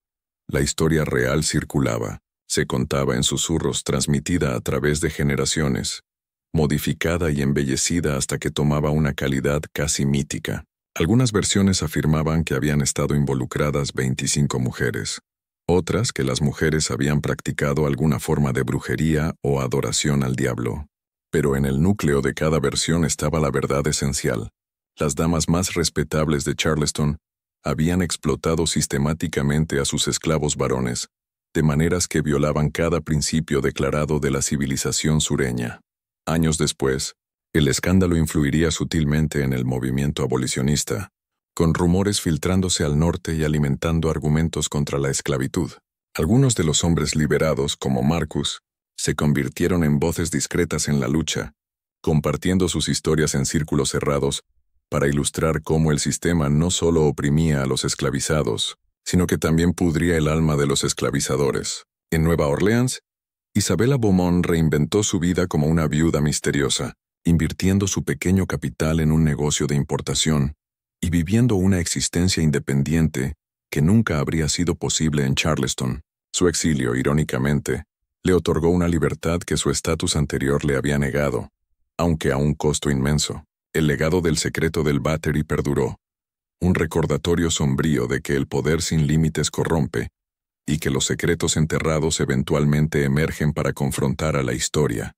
la historia real circulaba, se contaba en susurros, transmitida a través de generaciones, modificada y embellecida hasta que tomaba una calidad casi mítica. Algunas versiones afirmaban que habían estado involucradas 25 mujeres, otras que las mujeres habían practicado alguna forma de brujería o adoración al diablo. Pero en el núcleo de cada versión estaba la verdad esencial. Las damas más respetables de Charleston habían explotado sistemáticamente a sus esclavos varones, de maneras que violaban cada principio declarado de la civilización sureña. Años después, el escándalo influiría sutilmente en el movimiento abolicionista, con rumores filtrándose al norte y alimentando argumentos contra la esclavitud. Algunos de los hombres liberados, como Marcus, se convirtieron en voces discretas en la lucha, compartiendo sus historias en círculos cerrados para ilustrar cómo el sistema no solo oprimía a los esclavizados, sino que también pudría el alma de los esclavizadores. En Nueva Orleans, Isabella Beaumont reinventó su vida como una viuda misteriosa, invirtiendo su pequeño capital en un negocio de importación y viviendo una existencia independiente que nunca habría sido posible en Charleston. Su exilio, irónicamente, le otorgó una libertad que su estatus anterior le había negado, aunque a un costo inmenso. El legado del secreto del Battery perduró, un recordatorio sombrío de que el poder sin límites corrompe y que los secretos enterrados eventualmente emergen para confrontar a la historia.